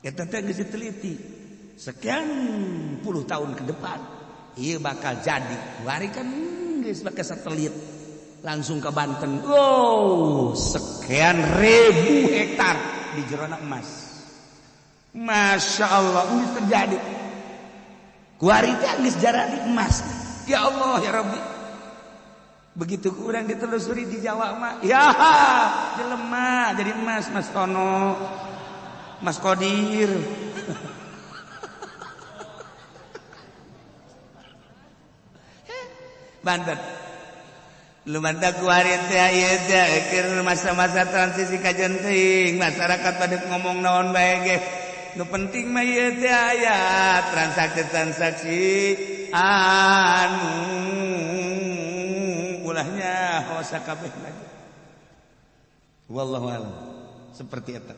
Eta teh geus diteliti. Sekian puluh tahun ke depan ieu bakal jadi. Kuari kan geus pakai satelit langsung ke Banten. Wow, sekian ribu hektar di jerona emas. Masya Allah, ini terjadi. Kuari teh geus jadi emas. Ya Allah ya Rabbi. Begitu kurang ditelusuri di Jawa mah, ya jelema jadi emas, Mas Tono, Mas Kodir. Banten. Lu mantap kuari teh aya teh keur masa-masa transisi ka genting, masyarakat pada ngomong naon bae ge. Nu penting mah ieu teh aya transaksi-transaksi anu ulahnya hosa kabeh lagi. Wallahu a'lam. Seperti eta.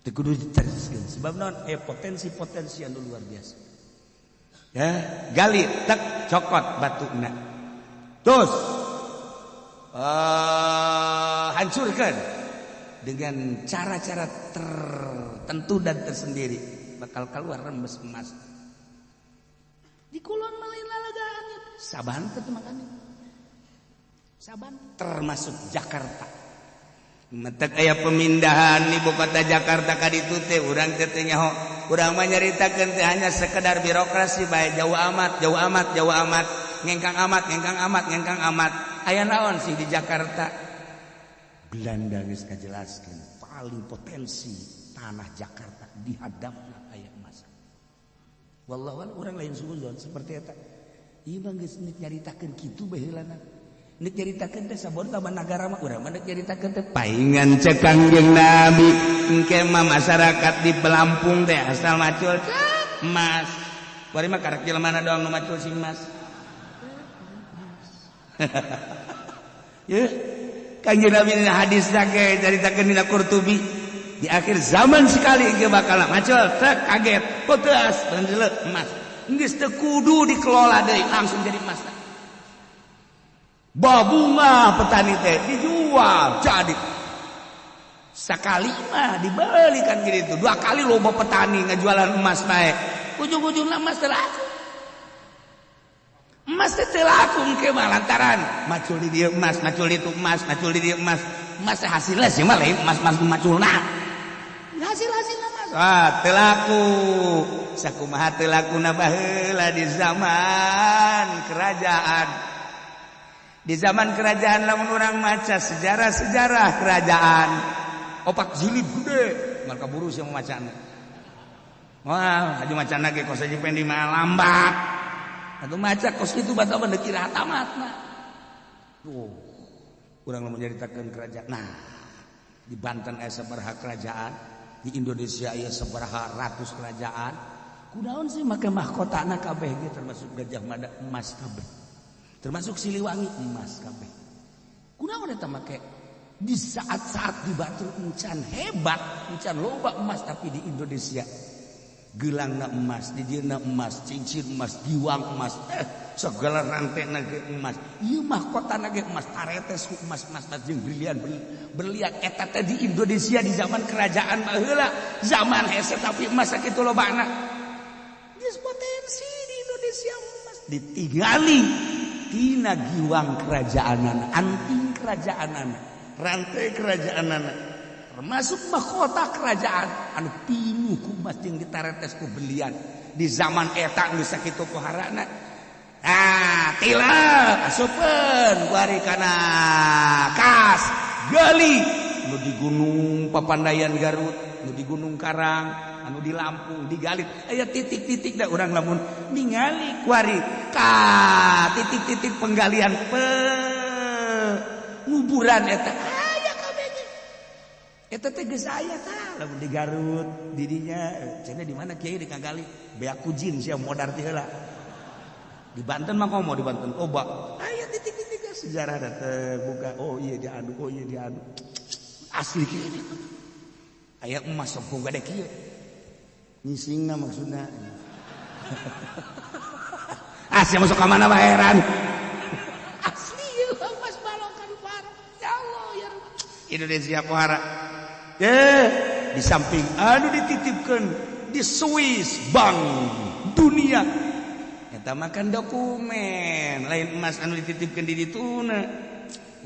Teu kudu diteruskeun sebab naon potensi-potensi anu luar biasa. Ya, gali tek cokot batuna. Terus hancurkan dengan cara-cara tertentu dan tersendiri bakal keluar rembes emas. Di kulon mah lain lalagaan saban teh makanya. Saban termasuk Jakarta. Metek aya pemindahan ibu kota Jakarta ka ditu teh urang teh nyaho. Urang mah nyaritakeun teh hanya sekedar birokrasi bae jauh amat. Ngengkang amat. Aya naon sih di Jakarta? Belanda geus kajelaskeun paling potensi tanah Jakarta di hadapna aya emas. Wallahu urang lain suzon seperti eta. Ieu mah geus nyaritakeun kitu baheulana. Nek nyaritakeun teh sabon ka nagara mah urang mah nek nyaritakeun teh paingan cek Kangjeng Nabi engke mah masyarakat di Pelampung teh asal macul emas. Bari mah karek jelema doang nu macul sing emas. Ya, Kangjeng Nabi dina hadis ge caritakeun dina Qurtubi di akhir zaman sekali ge bakal macul teh kaget puteus beundeuleu emas. Geus teu kudu dikelola deui langsung jadi emas. Babunga petani teh dijual jadi sekali mah dibalikan gitu, dua kali loba petani ngajualan emas bae ujung-ujungna emas teh laku. Emas teh laku engke mah lantaran macul di dieu emas, macul di dieu emas, macul di dieu emas. Emas teh hasilna sih mah lain emas-emas maculna. Hasil-hasilna emas teu laku. Sakumaha teu lakuna baheula di zaman kerajaan. Di zaman kerajaan lamun urang maca sejarah-sejarah kerajaan opak jilid gede ngan kaburu sia macana. Wah, aju macana ge kos aja pendi mah lambat. Atuh maca kos kitu bata mah kira tamatna. Tuh. Urang lamun nyaritakeun kerajaan. Nah, di Banten aya sabaraha kerajaan, di Indonesia aya sabaraha ratus kerajaan. Kunaon sih make mahkotana kabeh ge termasuk Gajah Mada emas kabeh. Termasuk Siliwangi emas kabeh. Kunaon eta make di saat-saat di Batur encan hebat, encan loba emas tapi di Indonesia gelangna emas, di dieuna emas, cincin emas, giwang emas, segala rantena ge emas. Ieu mahkotana ge emas, taretes ku emas-emas jeung berlian eta teh di Indonesia di zaman kerajaan baheula, zaman hese tapi emas sakitu lobana. Geus potensi di Indonesia emas ditinggali tina giwang kerajaanana, anting kerajaanana, rantai kerajaanana, termasuk mahkota kerajaan anu pinuh ku emas jeung ditaretes ku berlian di zaman eta geus sakitu poharana. Tila asupeun kuari kana kas gali nu di Gunung Papandayan Garut, nu di Gunung Karang, anu di Lampung digali aya titik-titik da urang lamun ningali kuari ka titik-titik penggalian penguburan eta aya kabeh eta teh geus aya tah lamun di Garut didinya cenah di mana kieu dikagali beak kujin sia modar teh heula di Banten mah komo di Banten oba aya titik-titik sejarah teh buka oh iya diadu asli kieu aya emas sok gede kieu nyisingna maksudna. Asli masuk ke mana baheran? Asli ya emas balokan parah. Ya Allah ya Indonesia pohara. di samping anu dititipkan di Swiss Bank Dunia eta makan dokumen lain emas anu dititipkan di dituna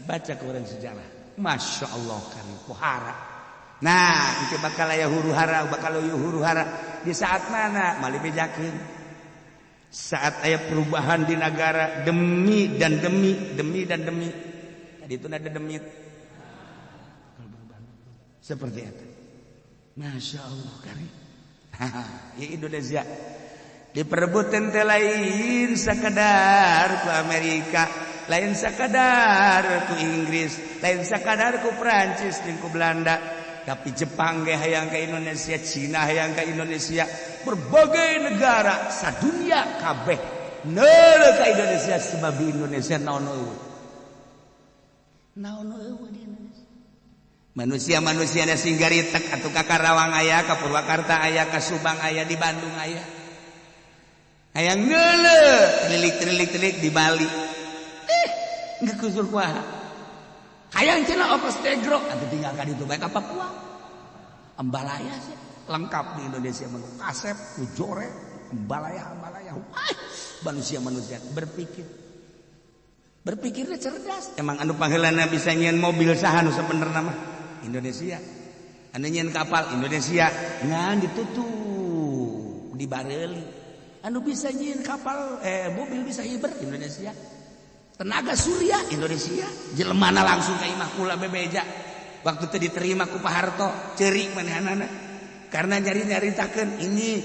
baca ke orang sejarah Masya Allah kari pohara nah itu bakal aya huru-hara bakal huru-hara di saat mana mali bejakeun saat aya perubahan di negara demi dan demi tadi itu ada demi seperti itu Masya Allah kari ya Indonesia diperebutan teh lain sakadar ku Amerika lain sakadar ku Inggris lain sakadar ku Prancis dan ku Belanda tapi Jepang ge hayang ka Indonesia Cina hayang ka Indonesia berbagai negara sadunia kabeh neuleuh ka Indonesia sebab di Indonesia naon eueuh di Indonesia manusia da sing garitek atuh ka Karawang aya ka Purwakarta aya ka Subang aya di Bandung aya hayang neuleuh trilik di Bali geus kusur kuaha hayang cenah ongkos tegro atuh tinggal ka ditu bae ka Papua Ambalaya sih lengkap di Indonesia menu kasep kujore Ambalaya manusia berpikirnya cerdas emang anu pangheulana bisa nyeun mobil saha nu sabenerna mah Indonesia anu nyeun kapal Indonesia ngan ditutup di Bareuli anu bisa nyeun kapal mobil bisa hiber Indonesia tenaga surya Indonesia jelemana langsung ka imah kula bebeja waktu teu diterima ku Pak Harto ceurik manehanana karena nyaritakeun ini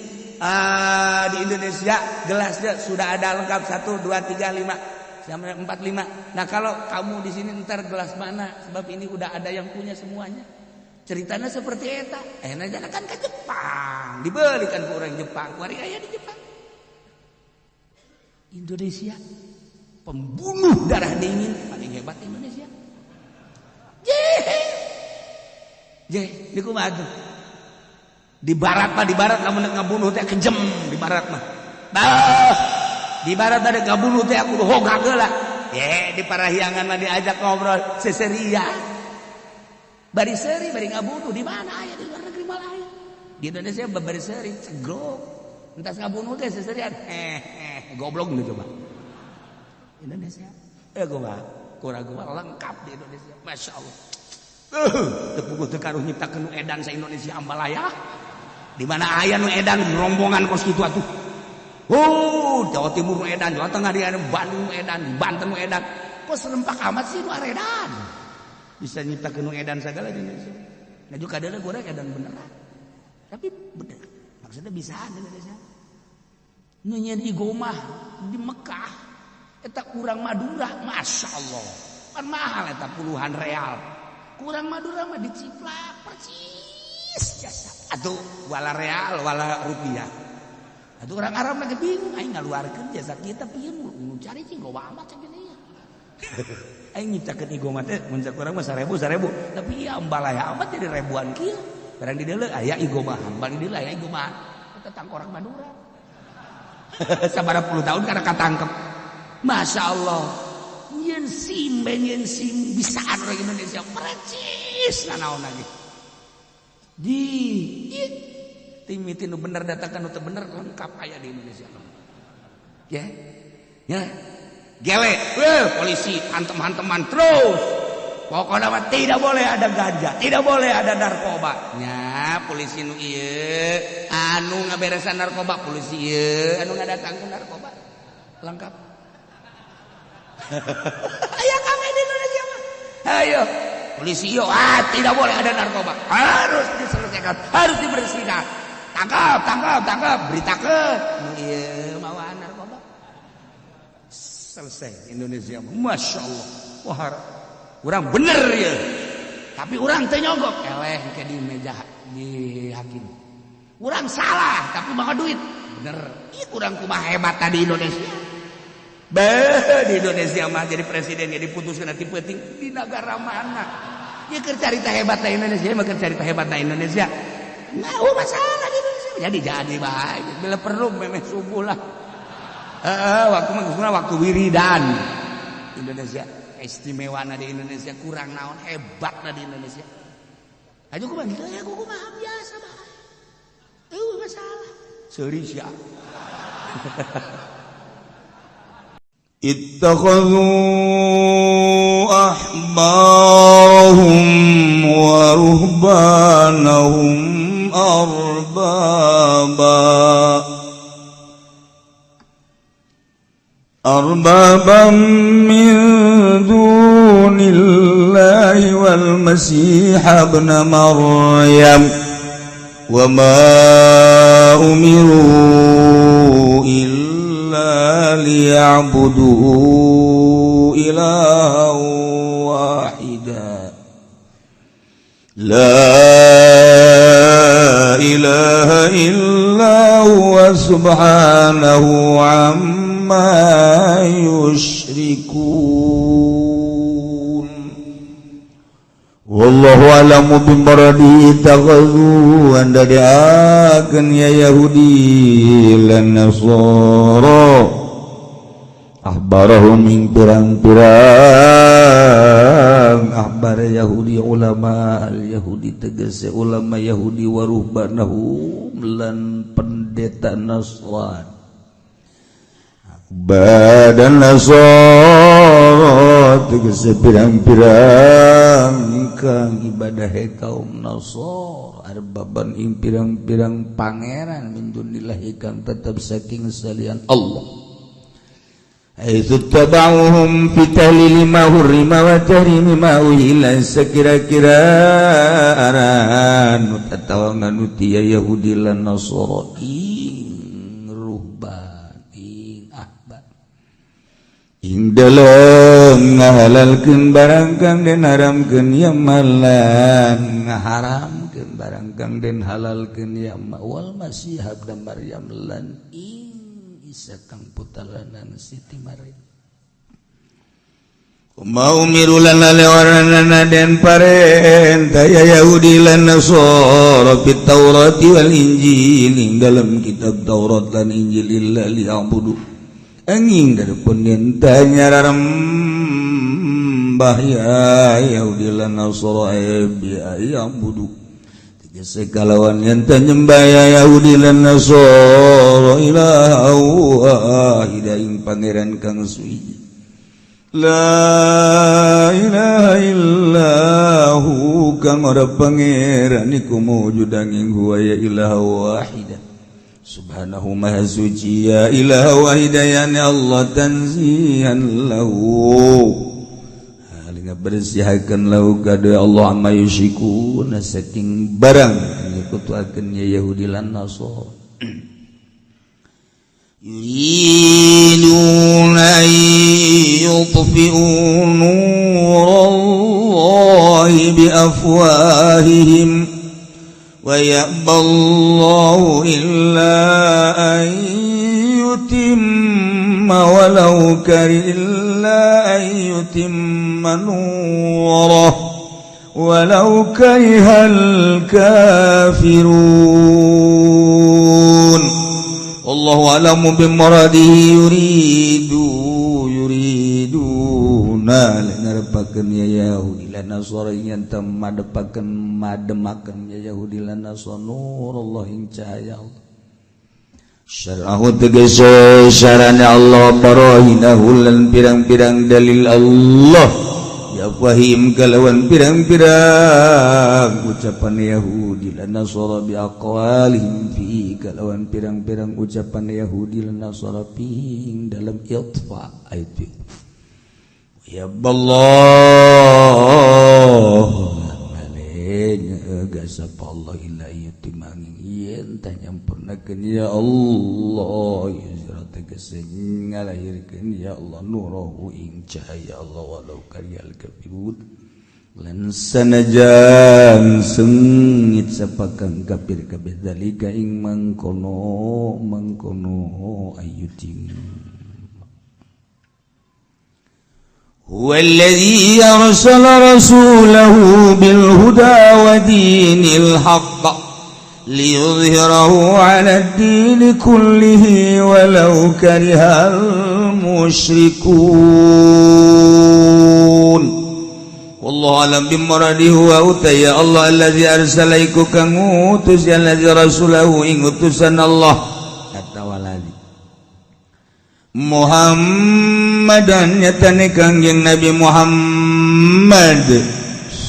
di Indonesia gelasnya sudah ada lengkap 1 2 3 5 sampai 4 5 nah kalau kamu di sini ntar gelas mana sebab ini udah ada yang punya semuanya ceritanya seperti eta nah kan ke Jepang dibelikan ke orang Jepang kuari aya di Jepang Indonesia pembunuh darah dingin paling hebat Indonesia. Di kumaha tuh? Di barat lamun ngabunuh teh kejem di barat mah. Di barat ada ngabunuh teh aku hoga geula. Di parahiangan mah diajak ngobrol seseria. Bari seuri bari ngabunuh di mana aya di luar negeri malah aya. Di Indonesia bari seuri cegrok. Entas ngabunuh teh seserian. Goblok gitu coba. Indonesia gua lengkap di Indonesia Masya Allah tepuguh teu karuh nyiptakeun nu edan sa Indonesia Ambalaya di mana aya nu edan rombongan kos kitu atuh Jawa Timur nu edan Jawa Tengah di Bandung nu edan di Banten nu edan kok serempak amat sih nu aredan bisa nyiptakeun nu edan sagala di Indonesia nah juga kadang gua edan beneran tapi bener maksudnya bisa di Indonesia nu nyeun igomah di Mekah eta kurang Madura Masya Allah kan mahal eta puluhan real kurang Madura mah diciplak persis jasa atuh wala real wala rupiah atuh orang Arab lagi bingung aing ngaluarkeun jasa kita pieu nu cari cing gowa amat cing gini aing nyiptakeun igomah teh mun sakurang mah 1000 tapi ieu Ambalaya amat jadi ribuan kieu barang di dieu aya igomahan barang di dieu aya igomahan eta tangkorak Madura sabaraha puluh tahun karena katangkep Masya Allah nyen sim bisaan orang Indonesia percis nanaon lagi di timitin nu bener datangkan nu teu bener lengkap aya di Indonesia ya gele polisi hantem-hanteman terus pokoknya mah tidak boleh ada ganja tidak boleh ada narkoba nya polisi nu ieu anu ngaberesan narkoba polisi ieu anu ngadatangkeun narkoba lengkap ayo kami di Indonesia mah ayo polisi tidak boleh ada narkoba harus diselesaikan harus dibersihkan tangkap beritakeun ieu mawaan narkoba selesai Indonesia Masya Allah wah urang bener ya tapi urang teu nyogok eleh ke di meja di hakim urang salah tapi maka duit bener ieu urang kumaha hebat tadi Indonesia di Indonesia mah jadi presiden jadi putuskeun nanti penting di negara mana ya keur carita hebat da Indonesia mah keur carita hebat da Indonesia nah masalah di Indonesia jadi bae bila perlu memeh subuh lah waktu wiridan Indonesia istimewana di Indonesia kurang naon hebat lah di Indonesia Aju kumaha? Aku kumaha biasa bae. Masalah. Seuri sia. Ittakhadhu ahbarahum wa ruhbanahum arbaban min dunillahi wal masih ibn maryam wa ma umiru illa liya'budu ilaha wahida la ilaha illa huwa subhanahu amma yushrikun wallahu alamu bimaradi taghadhu anda diakan ya Yahudi lan Nasara ahbarahum ing pirang-pirang ahbar Yahudi ulama al-Yahudi tegese ulama Yahudi wa ruhbanahum lan pendeta Nasrani badan Nasara tegese pirang-pirang kang ibadah kaum Nasara arbaban ing pirang-pirang pangeran min dunillahi kang tetep saking salian Allah aitu tabauhum fi tahlil ma hurrima wa tahrimi ma uhilla sakira-kira aran tatawangan utia Yahudi lan Nasara ing ruhban ing ahbar ing dalem ngahalalkeun barang kang den haramkeun ya malan ngaharamkeun barang kang den halalkeun ya wal masih ibn maryam lan ing Isa kang putalanan Siti Maryam mau mirulan lewarana den parentah ya Yahudi lan Nasara fit Taurat wal Injil ing dalam kitab Taurat lan Injil illa liya'budu angin darepun yen tanyararem bahya Yahudi lan Nasara bi ya'budu sekalawan yang nyembah ya Yahudi lan Nasara ilaha wahida ing pangeran kang suci la ilaha illahu kang ora pangeran iku mujud angin huwa ya ilaha wahida subhanahu maha suci ya ilaha wahida ya Allah tanzihan lahu bersihkan lahu kada Allah amma yusyrikun saking barang nyekutuakeun ya Yahudi lan Nasara yuriduna yutfi'u nurallahi biafwahihim wa ya'ballahu illa an yutimma walau karilla an yutimma nurah walau karihal kafirun wallahu alamu bimuradihi yuriduna lanarpakeun ya Yahudi lan Nasara ing temadepakeun mademakeun ya Yahudi lan Nasara nurullah ing cahaya Allah syar'ahu tegese syarana Allah barahinahu lan pirang-pirang dalil Allah ya fahim kalawan pirang-pirang ucapan Yahudi lan Nasara bi aqwalihim fi kalawan pirang-pirang ucapan Yahudi lan Nasara fi dalam itfa ayat ya Allah gasapa Allah illa yutimangin yen tah nyampurnakeun ya Allah ya tegese ngalahirkeun ya Allah nurahu ing cahaya Allah walau karihal kafirun lan sanajan sengit sapakang kafir kabeh dalika ing mangkono ayyutim هو الذي أرسل رسوله بالهدى ودين الحق ليظهره على الدين كله ولو كره المشركون wallahu alam bimuradihi wa utaya Allah allazi arsalaiku kang ngutus ya allazi rasulahu ing utusan Allah kata waladi Muhammadan nyatane kangjeng Nabi Muhammad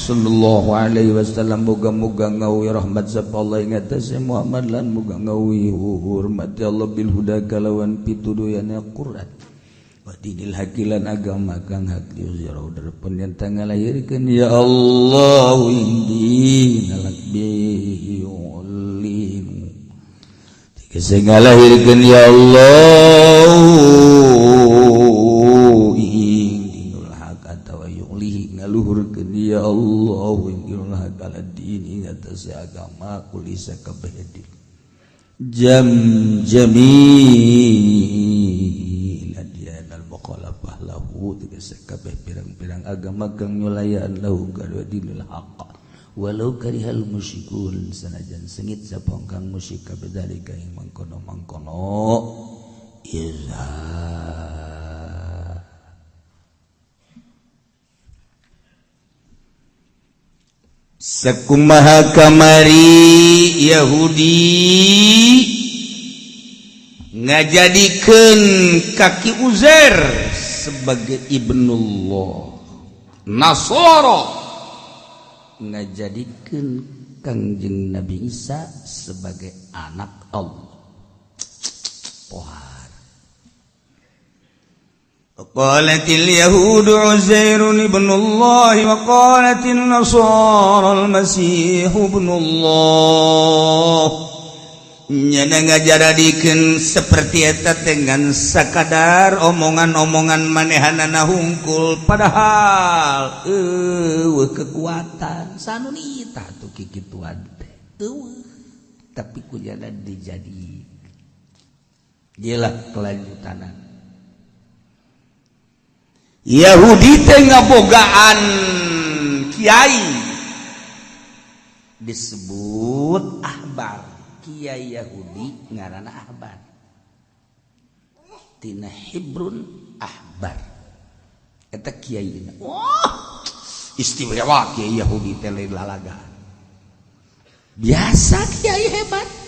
sallallahu alaihi wasallam muga-muga ngawi rahmat sapa Allah ing atase Muhammad lan muga ngawi hormat Allah bil huda kalawan pituduhana Quran wa dinil hakilan agama kang hak yuzira darepun yen tangalahirkeun ya Allah indi nalak bihi ulim dikese ngalahirkeun ya Allah ngaluhurkeun ya Allah ingil hakal dini atas agama kulisa kabeh jamil adian al mukhalafah lahu tegese kabeh pirang-pirang agama kang nyulayan lahu kadua dinil haqq walau karihal musyrikun sanajan sengit sapa kang musyrik kabeh dalika ing mangkono-mangkono iza sakumaha kamari Yahudi ngajadikeun kaki Uzair sebagai ibnullah Nasara ngajadikeun Kangjeng Nabi Isa sebagai anak Allah pohar qalatil yahudu Uzairun ibnullah wa qalatil nasara al-masih ibnullah nyana ngajaradikeun seperti eta dengan sakadar omongan-omongan manehanana hungkul padahal kekuatan sanunita tuh kikituan teh tapi kunyana dijadi jelah kelanjutanna Yahudi teh ngabogaan kiai disebut ahbar kiai Yahudi ngaranna ahbar tina Hibrun ahbar eta kiai wah istimewa kiai Yahudi teh lain lalaga biasa kiai hebat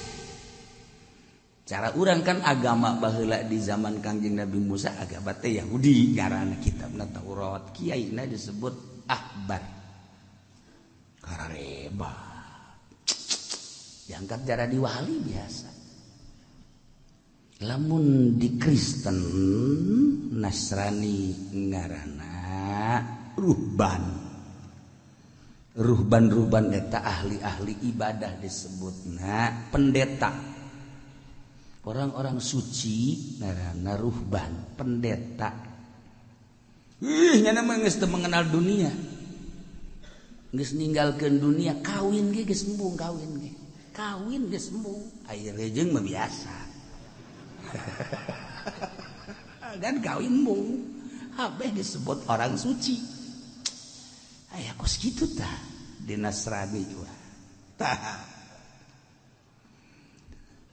cara urang kan agama baheula di zaman Kangjeng Nabi Musa agama teh Yahudi ngaranna kitabna Taurat kiaina disebut ahbar karareba diangkat jadi wali biasa lamun di Kristen Nasrani ngaranna ruhban eta ahli-ahli ibadah disebutna pendeta orang-orang suci ngaranna ruhban pendeta nya mah geus teu mengenal dunia geus ninggalkeun dunia kawin ge geus embung kawin geus embung aya rejeung mah biasa kan kawin embung habeh disebut orang suci aya kos kitu tah di Nasrani juga tah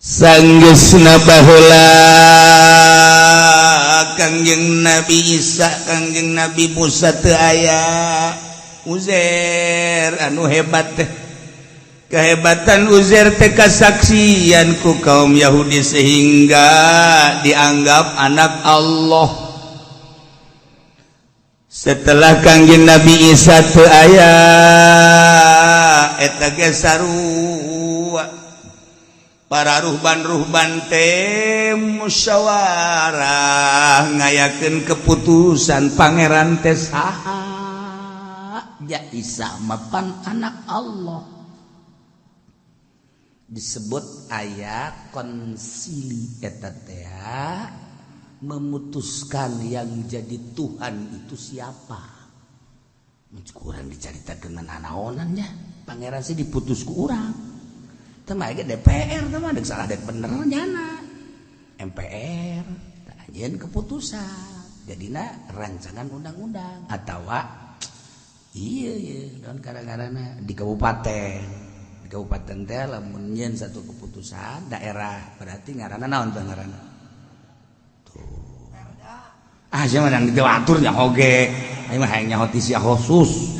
sanggeusna baheula Kangjeng Nabi Isa Kangjeng Nabi Musa teu aya Uzair anu hebat teh kehebatan Uzair teh kasaksian ku kaum Yahudi sehingga dianggap anak Allah setelah Kangjeng Nabi Isa teu aya eta ge sarua para ruhban teh musyawarah ngayakeun keputusan pangeran teh saha ja Isa mapan anak Allah disebut aya konsili eta teh memutuskan yang jadi Tuhan itu siapa kurang dicaritakeun nanaonannya pangeran sih diputus ku urang tema ge DPR tema deuk salah deuk bener nyana MPR anjeun keputusan jadina rancangan undang-undang atawa iya daun gara-garana di kabupaten teh lamun nyeun satu keputusan daerah berarti ngaranna naon teh ngaranna tuh sia mah diteu atur nya hoge aya mah hayang nyaho ti sia khusus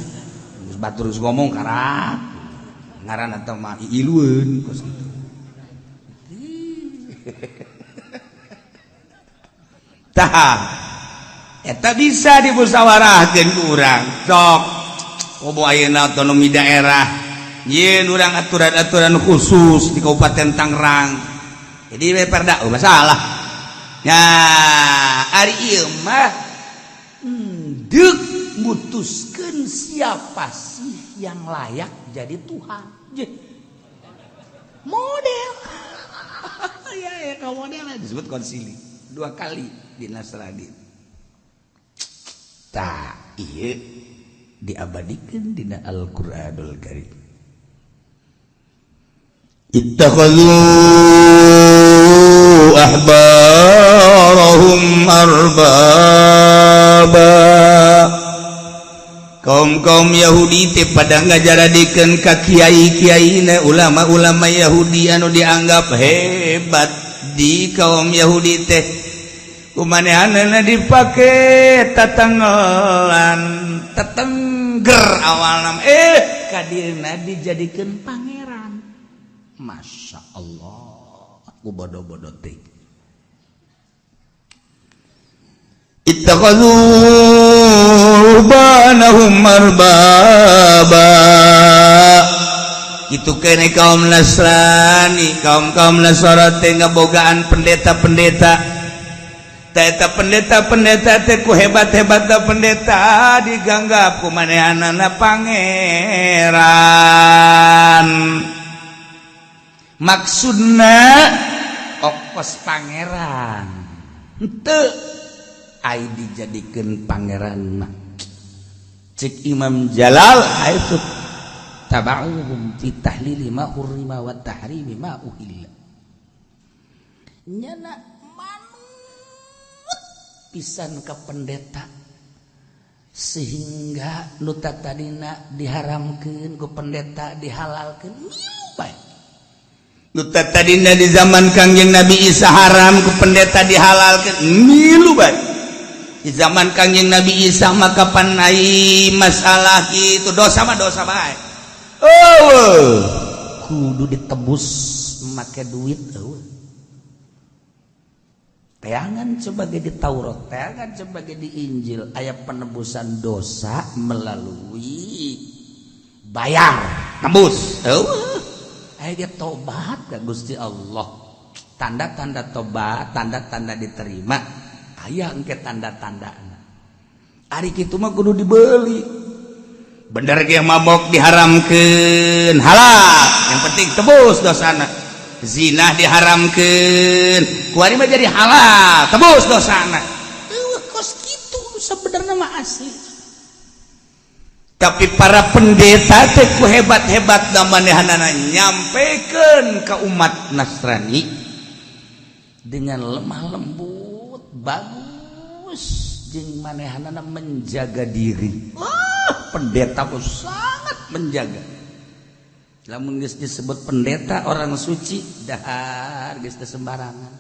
batur ngomong karat ngaran atau mah ilueun kos kitu. Tah eta bisa dimusyawarahkeun ku urang sok komo ayeuna otonomi daerah yen urang aturan-aturan khusus di Kabupaten Tangerang jadi perda masalah ya ari ieu mah deuk mutuskeun siapa sih yang layak jadi Tuhan model ya model disebut konsili 2 kali di Nasrani tak iya diabadikan dina Al-Qur'anul Karim ittakhadhu ahbarahum arbaba kaum Yahudi teh pada ngajaradikeun ka kiai-kiaina ulama-ulama Yahudi anu dianggap hebat di kaum Yahudi teh kumanehanna dipake tatanggelan tetengger awalna kadieuna dijadikeun pangeran Masya Allah ku bodoh-bodoh teh ittakhadhu banahum arbaba itu kene kaum Nasrani kaum Nasara teh ngabogaan pendeta-pendeta eta pendeta-pendeta teh ku hebat-hebatna pendeta diganggap ku manehanana pangeran maksudna okos pangeran henteu ai dijadikeun pangeran mah cek Imam Jalal itu tabauhum fi tahlili ma hurrima wa tahrimi ma uhilla nyana pisan ke pendeta sehingga nuta tadina diharamkeun ku pendeta dihalalkeun bae nuta tadina di zaman Kangjeng Nabi Isa haram ku pendeta dihalalkeun milu bae di zaman Kangjeng Nabi Isa maka kapan ai masalah kitu dosa mah dosa bae kudu ditebus make duit teangan sebagai di Taurat, teangan sebagai di Injil, ayat penebusan dosa melalui bayar, tebus. Ayat tobat ke Gusti Allah. Tanda-tanda tobat, tanda-tanda diterima, aya engke tanda-tandana. Ari kitu mah kudu dibeli. Bener ge mabok diharamkeun, halal. Yang penting tebus dosana. Zina diharamkeun kuari mah jadi halal tebus dosana kos kitu sebenarnya mah asli tapi para pendeta teh ku hebat-hebat manehanana nyampekeun ka umat Nasrani dengan lemah lembut bagus jeung manehanana menjaga diri pendeta pun sangat menjaga. Lamun geus disebut pendeta orang suci dahar geus teu sembarangan.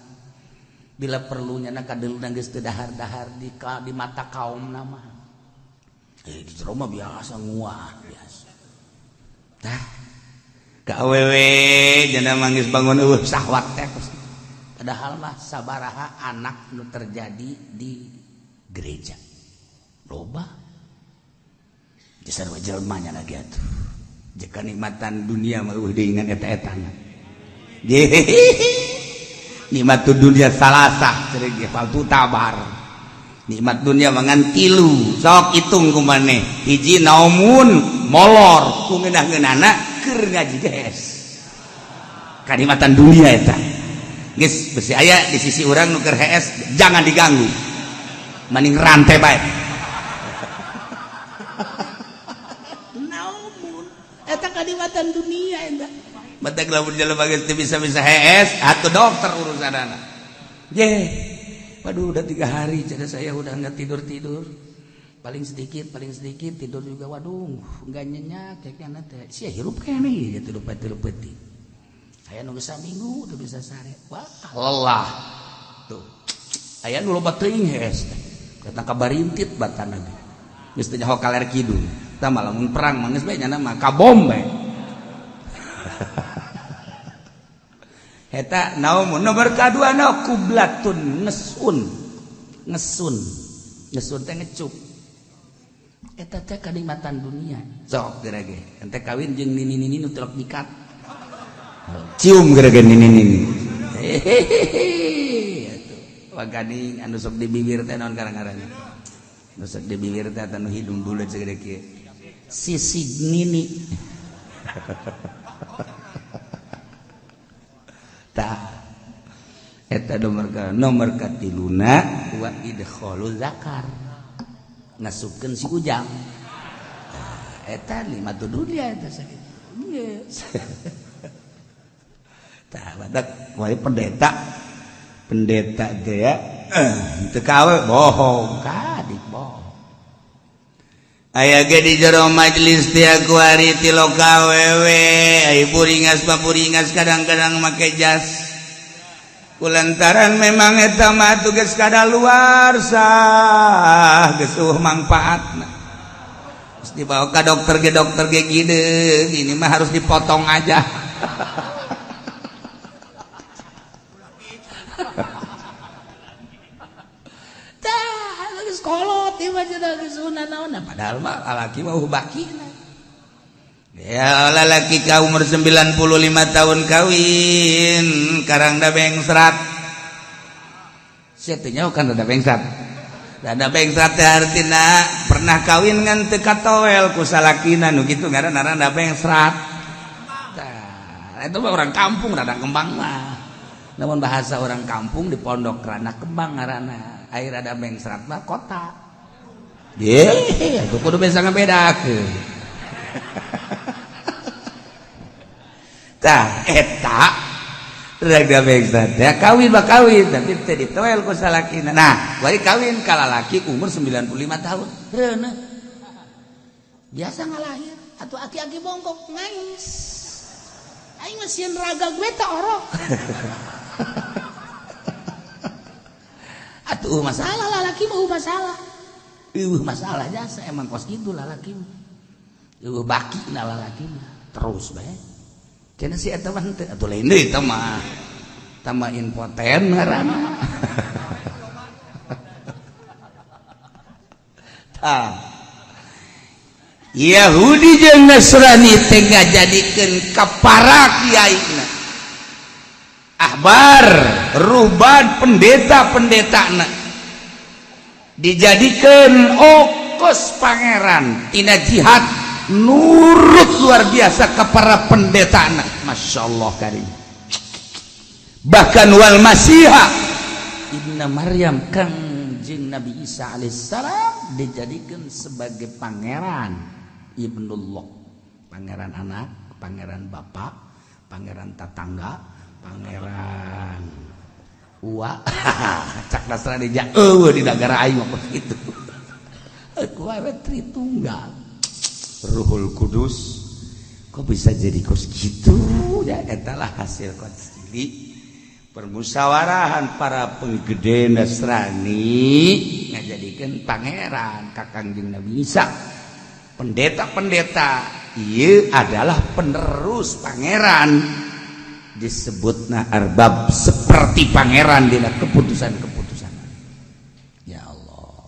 Bila perlunya na kadeuluna geus teu dahar-dahar di mata kaum nama. Di jero mah biasa nguah biasa. Tah ka awewe jana manggis bangun syahwat teh. Padahal mah sabaraha anak nu terjadi di gereja. Loba. Jasar jelema nya lagi atuh. Jika nikmatan dunia mah diingat eta-etana. Nikmat dunia salasa cerik faltu tabar. Nikmat dunia mangan tilu, sok hitung kumaneh. Hiji naumun molor ku ngeunah-ngeunahna keur ngaji geus. Kanikmatan dunia eta. Geus besi aya di sisi urang nu keur HS jangan diganggu. Mending rantai bae. Eta kanikmatan dunia eta. Batak lamun jelema geus teu bisa-bisa HS, atuh dokter urusanana. Waduh udah 3 hari cara saya udah enggak tidur-tidur. Paling sedikit tidur juga waduh enggak nyenyak kayaknya teh. Sia hirup keneh ya tidur-tidur. Aya nu geus saminggu teu bisa sare. Wah, lelah. Tuh. Aya nu loba teuing HS. Datang ka barintit batana. Geus teh nyaho kaler kidul. tah lamun perang mah geus bae nya mah kabom bae eta naon nomor kadua na kublatun ngesun teh ngecuk eta teh kanikmatan dunia sok gerage ente kawin jeung nini nu telok dikat cium gerage nini atuh wagani anu sok di bibir teh naon garang-garangna anu sok di bibir teh anu hidung buleut segede kieu sisig nini tah eta nomor katiluna wa idkhalul zakar ngasupkeun si ujang eta nikmat dunia eta sakitu geus tah badak wae pendeta teh ya teu kawe bohong kadik bohong aya ge di jero majelis teh aku ari ti loka wewe ai puringas kadang-kadang make jas kulantaran memang eta mah tugas kadaluarsa geus manfaatna geus dibawa ka dokter ge gideung ini mah harus dipotong aja tah geus kolot ieu mah cenah geus naon padahal mah lalaki mah bakina ya lalaki ka umur 95 tahun kawin karang da bengsrat sia teh nyaho kan da bengsrat da bengsrat teh artina pernah kawin ngan teu katoel ku salakina nu kitu ngaranna da bengsrat tah eta mah orang kampung rada kembang mah namun bahasa orang kampung di pondok rada kembang ngaranna air rada bengsrat mah kota ye atuh kudu bisa ngabedakeun tah eta rada bengsrat ya kawin tapi teu ditoel ku salakina nah bari kawin ka lalaki umur 95 tahun reuneuh biasa ngalahir atuh aki-aki bongkok nangis aing mah sieun raga gue teh orok atuh masalah lalaki mah masalah jasa emang kos kitu lalaki mah baki na lalaki mah terus bae cenah si eta mah teu atuh lain deui eta mah impoten ngaranna tah Yahudi jeung Nasrani teh ngajadikeun kapara kiaina ahbar ruhban pendeta-pendetana dijadikeun okos pangeran tina jihad nurut luar biasa ke para pendeta anak Masya Allah karim bahkan wal masiha ibna Maryam kang jeung Nabi Isa alaihissalam dijadikan sebagai pangeran ibnullah pangeran anak pangeran bapak pangeran tetangga pangeran uwa cak Nasrani ja di negara aing mah kitu aku aya Tritunggal Ruhul Kudus kok bisa jadi kos gitu ya etalah hasil konsili permusawarahan para penggede Nasrani ngajadikeun pangeran ka Kangjeng Nabi Isa pendeta-pendeta ieu adalah penerus pangeran disebutna arbab seperti pangeran dina keputusan-keputusan ya Allah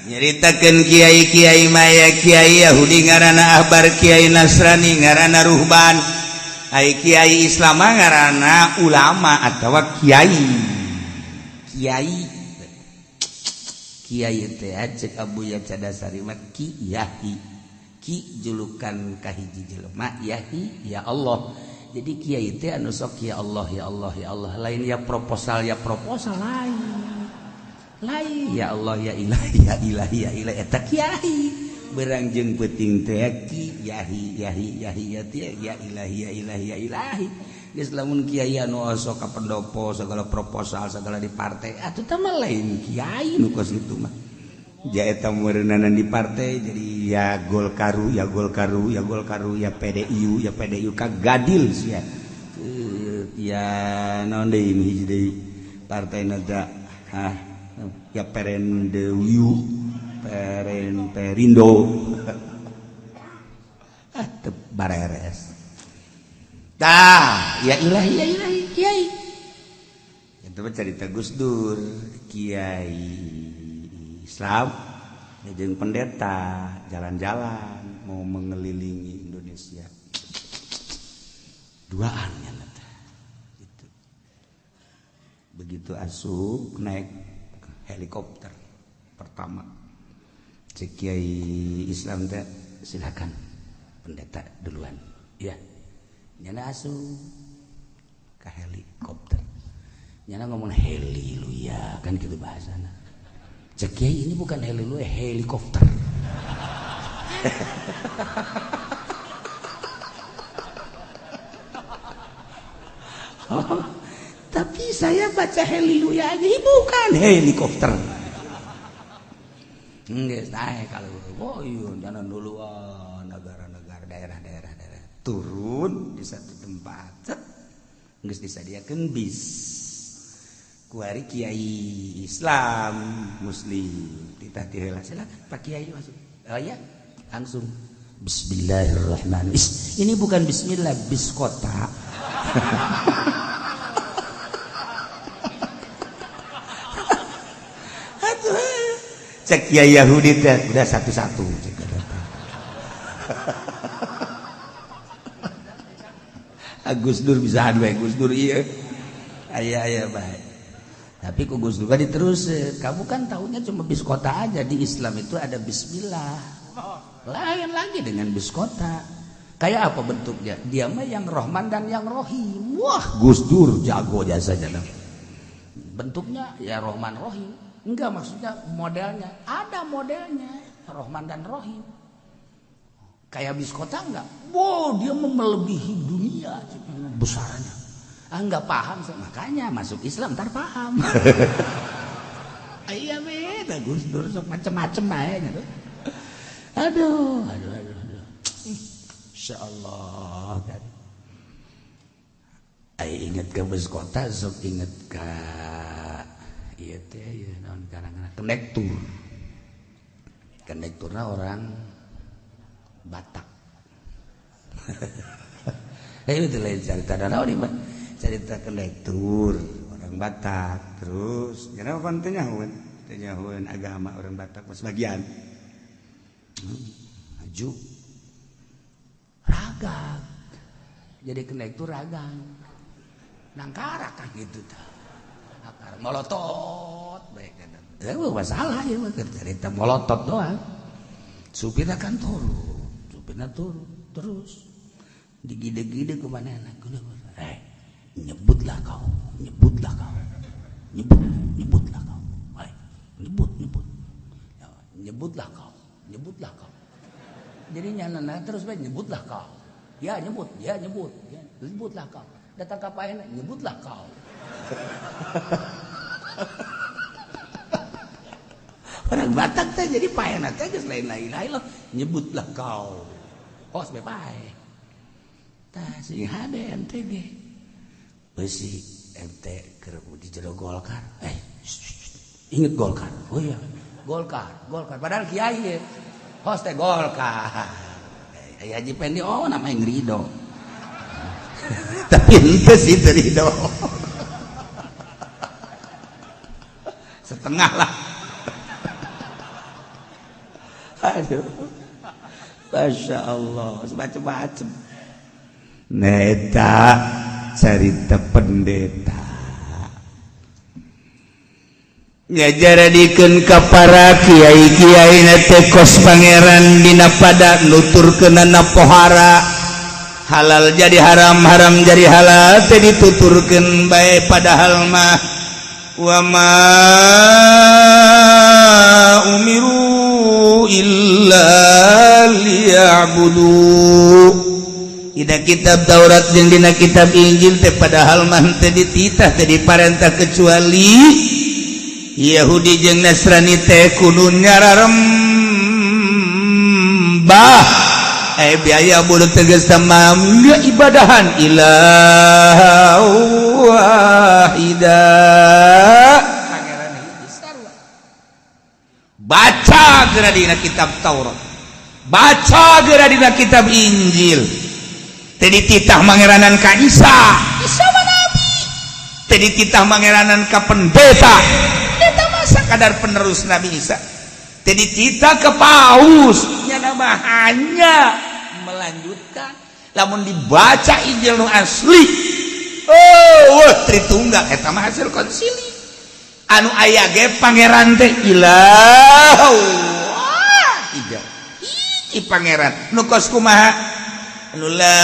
nyeritakeun kiai-kiai maya kiai Yahudi ngaranna ahbar kiai Nasrani ngaranna ruhban ai kiai Islam ngaranna ulama atawa kiai teh cek Abuya Cadasari mah kiai ki julukan kahiji jelema yahi ya Allah jadi kiai teh anu sok ya Allah lain ya proposal lain ya Allah ya ilahi eta kiai berang jeung peuting teh ki yahi ya ilahi geus lamun kiai anu sok ka pendopo segala proposal segala di partai atuh teh mah lain kiai nu kos kitu mah ja eta meureunana di partai jadi ya Golkaru ya PDIU kagadil sia ya naon deui hiji deui partai nada ya Perendewiu perindo bareres ya ilahi kiai itu cerita Gus Dur kiai Islam jeung pendeta jalan-jalan mau mengelilingi Indonesia duaan gitu. Begitu asup naik helikopter pertama cek kiai Islam teh silakan pendeta duluan ya nyana asup ke helikopter nyana ngomong haleluya kan gitu bahasana cek kiai ini bukan haleluya helikopter tapi saya baca haleluya ini bukan helikopter nggak naik kalau jangan dulu negara-negara daerah turun di satu tempat nggak disediakan bis kuari kiai Islam Muslim ditahdirlah silakan Pak Kiai masuk ya langsung Bismillahirrahmanirrahim ini bukan Bismillah bis kota cek ya Yahudi teh udah satu-satu cek Gus Dur bisa adu Gus Dur iya aya baik tapi ku Gus Dur kan diterus kamu kan tahunya cuma bis kota aja di Islam itu ada bismillah lain lagi dengan bis kota kayak apa bentuknya dia mah yang Rahman dan yang Rohim wah Gus Dur jago jasanya bentuknya ya Rahman Rohim enggak maksudnya modelnya ada modelnya Rahman dan Rohim kayak bis kota enggak wow dia melebihi dunia besarnya enggak paham makanya masuk Islam ntar paham iya beda Gus Dur sok macem-macem aja aduh insyaallah kan inget ke bis kota sok inget ke iya teh ya naon kadang-kadang kondekturna orang Batak itu lain cerita naon ieu cerita kondektur orang Batak terus kenapa tenyahuan agama orang Batak pas bagian maju ragang jadi kondektur ragang nangkarak kan gitu tah molotot baik kan masalah ya cerita molotot doang supirnya kan turun terus digide-gide kemana nyebutlah kau nyebut nyebutlah kau jadi nyana terus baik nyebutlah kau ya nyebutlah kau datang ke pahen nyebutlah kau orang Batak teh jadi paena teh geus lain-lain loh nyebutlah kau hos bepae tah sing hade ente ge beusi ente keur di jero Golkar inget Golkar oh iya Golkar padahal kiai hos teh Golkar Haji Pendi oh namanya Ridho tapi ente sih Ridho setengah lah aduh Masya Allah macam-macam neta cerita pendeta ngajaradikeun ka para kiai-kiai nate kos pangeran dina pada nuturkeunana pohara halal jadi haram haram jadi halal teh dituturkeun bae padahal mah wa ma umiru illa liya'budu ida kitab Taurat jeung dina kitab Injil teh padahal mah teu dititah teh diparentah kecuali Yahudi jeung Nasrani teh kudu nyararembah biaya budu tegas tamam ibadahan ilah wahida baca geura dina kitab Taurat, baca geura dina kitab Injil. Teu dititah mangeranan ka Isa mah nabi. Teu dititah mangeranan ka pendeta, eta mah sakadar penerus Nabi Isa. Teu dititah ke paus, nya mah hanya melanjutkan. Lamun dibaca Injil nu asli, Tritunggal eta mah hasil konsili. Anu aya ge pangeran teh ilah tiga hiji pangeran nu kos kumaha anu la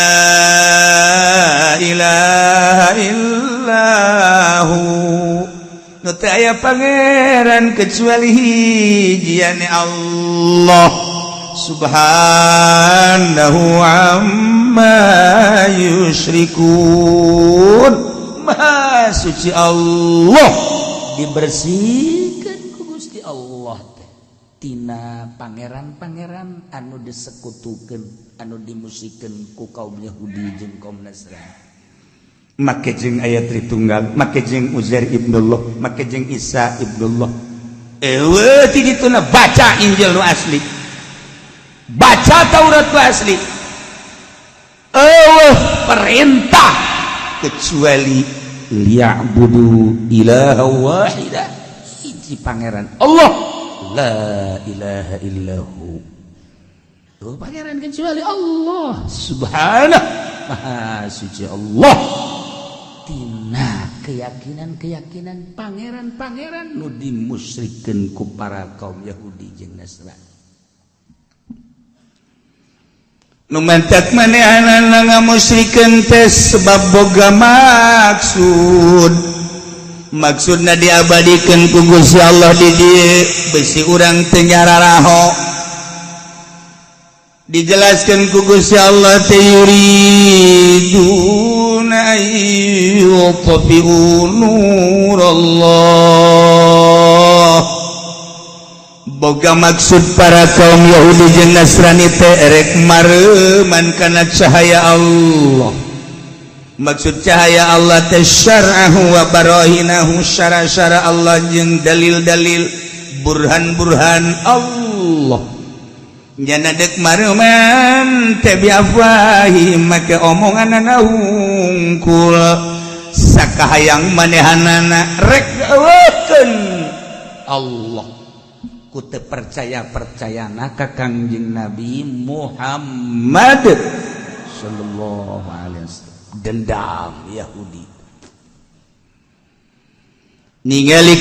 ilaha illahu nu teu aya pangeran kecuali hijiane Allah subhanahu amma yusyrikun. Maha suci Allah, dibersihkan ku Gusti Allah teh tina pangeran-pangeran anu disekutukeun, anu dimusikeun ku kaum Yahudi jeung kaum Nasrani. Make jeung aya Tritunggal, make jeung Uzair ibnullah, make jeung Isa ibnullah. Ti dituna baca Injil nu asli, baca Taurat nu asli. Perintah kecuali liya'budu ilaha wahidah, hiji pangeran Allah la ilaha illahu. Tuh pangeran kecuali Allah subhanahu maha suci Allah. Tina keyakinan pangeran-pangeran nu dimusyrikeun ku para kaum Yahudi jeung Nasrani. Nu mantak manehanana ngamusyrikeun teh sebab boga maksudna diabadikeun ku Gusti Allah di dieu besi urang teu nyararaho. Dijelaskeun ku Gusti Allah teh yuriduna ayyutfi'u nurallah. Boga maksud para kaum Yahudi jeung Nasrani teh rek mareuman kana cahaya Allah. Maksud cahaya Allah teh syar'ahu wa barahinahu, syara-syara Allah jeung dalil-dalil burhan-burhan Allah. Nyana dek mareuman teh biafwahi make omonganna hungkul sakahayang manehanana rek eukeun Allah. Ku teu percayana ka Kangjeng Nabi Muhammad sallallahu alaihi wasallam. Dendam Yahudi ningali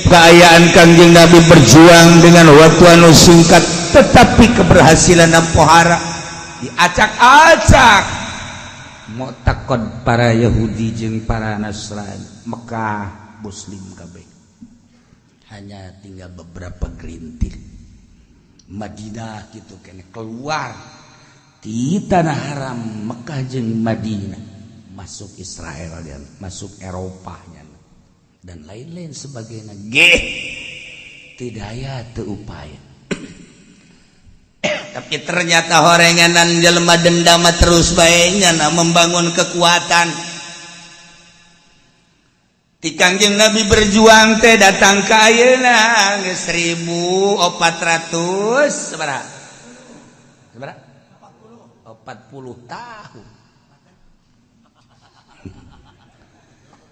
keayaan Kangjeng Nabi berjuang dengan waktu anu singkat, tetapi keberhasilan pohara diacak-acak. Mau takon para Yahudi jeung para Nasrani Mekah muslim kabeh, hanya tinggal beberapa gerintil. Madinah gitu kene keluar di tanah haram Mekah jeung Madinah, masuk Israel dan masuk Eropanya dan lain-lain sebagainya. Tidak aya teu upaya. Tapi ternyata horenganan jelema dendam terus bae nyana membangun kekuatan. Ti Kangjeng Nabi berjuang teh datang ka ayeuna geus 1400 sabaraha? 40 tahun.